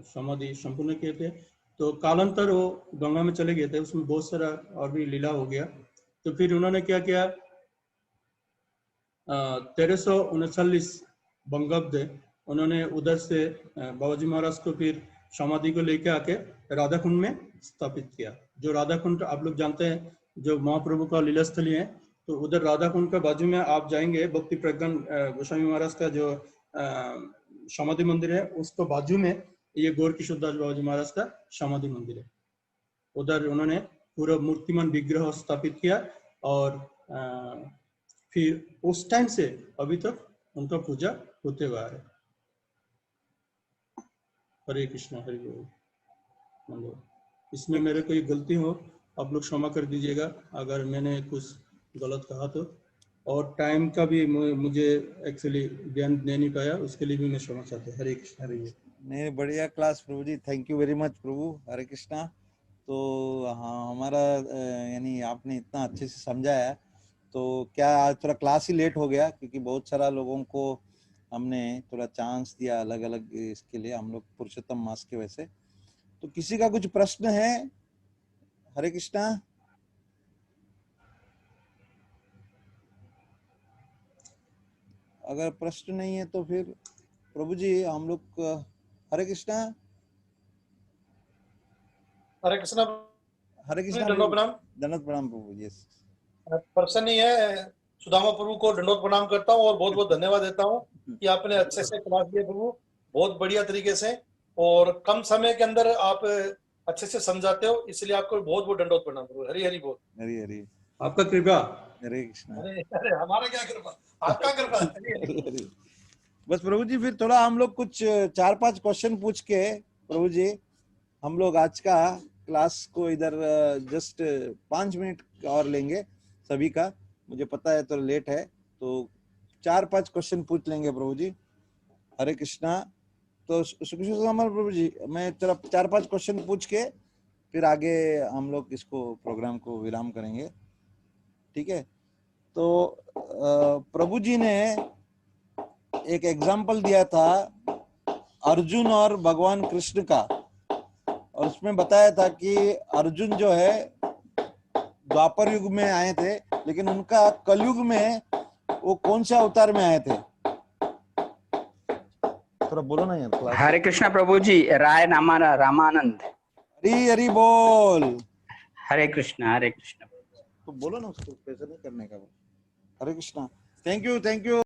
समाधि संपूर्ण किए थे, तो कालांतर वो गंगा में चले गए थे, उसमें बहुत सारा और भी लीला हो गया। तो फिर उन्होंने क्या किया, 1339 बंगाब्द उन्होंने उधर से बाबाजी महाराज को फिर समाधि को लेके आके राधा कुंड में स्थापित किया। जो राधा कुंड आप लोग जानते हैं जो महाप्रभु का लीला स्थली है, तो उधर राधा कुंड का बाजू में आप जाएंगे, भक्ति प्रज्ञान गोस्वामी महाराज का जो समाधि मंदिर है उसको बाजू में ये गौर किशोर दास बाबाजी महाराज का समाधि मंदिर है। उधर उन्होंने पूरा मूर्तिमान विग्रह स्थापित किया और फिर उस टाइम से अभी तक उनका पूजा होते हुआ है। हरे कृष्णा हरि बोल। इसमें मेरे कोई गलती हो आप लोग क्षमा कर दीजिएगा अगर मैंने कुछ गलत कहा तो, और टाइम का भी मुझे एक्चुअली ध्यान दे नहीं पाया, उसके लिए भी मैं क्षमा चाहता हूँ। हरे कृष्णा हरि बोल। नहीं, बढ़िया क्लास प्रभु जी, थैंक यू वेरी मच प्रभु। हरे कृष्णा। तो हाँ, हमारा यानी आपने इतना अच्छे से समझाया, तो क्या आज थोड़ा क्लास ही लेट हो गया क्योंकि बहुत सारा लोगों को हमने थोड़ा चांस दिया अलग अलग इसके लिए, हम लोग पुरुषोत्तम मास के वैसे। तो किसी का कुछ प्रश्न है? हरे कृष्णा। अगर प्रश्न नहीं है तो फिर प्रभु जी हम लोग हरे कृष्णा। हरे कृष्णा। हरे कृष्णा दंडोत प्रणाम। दंडवत प्रणाम प्रभु जी। प्रसन्न ही है, सुदामा प्रभु को दंडोत प्रणाम करता हूँ और बहुत बहुत धन्यवाद देता हूँ कि आपने अच्छे से क्लास दिया प्रभु, बहुत बढ़िया तरीके से, और कम समय के अंदर आप अच्छे से समझाते हो, इसलिए आपको बहुत बहुत दंडोत प्रणाम प्रभु। हरी हरी बोल। हरी हरी। आपका कृपा। हरे कृष्णा। अरे अरे हमारा क्या कृपा, आपका कृपा। हरी हरी। बस प्रभु जी फिर थोड़ा हम लोग कुछ 4-5 क्वेश्चन पूछ के प्रभु जी हम लोग आज का क्लास को इधर जस्ट 5 मिनट और लेंगे सभी का। मुझे पता है तो लेट है, तो 4-5 क्वेश्चन पूछ लेंगे प्रभु जी। हरे कृष्णा। तो सुखिशोर प्रभु जी मैं 4-5 क्वेश्चन पूछ के फिर आगे हम लोग इसको प्रोग्राम को विराम करेंगे, ठीक है? तो प्रभु जी ने एक एग्जाम्पल दिया था अर्जुन और भगवान कृष्ण का, और उसमें बताया था कि अर्जुन जो है द्वापर युग में आए थे, लेकिन उनका कलयुग में वो कौन से अवतार में आए थे? थोड़ा बोलो ना यार। हरे कृष्णा प्रभु जी, राय रामानंद। हरी हरी बोल। हरे कृष्णा हरे कृष्णा। तो बोलो ना उसको, कैसे नहीं करने का। हरे कृष्णा। Thank you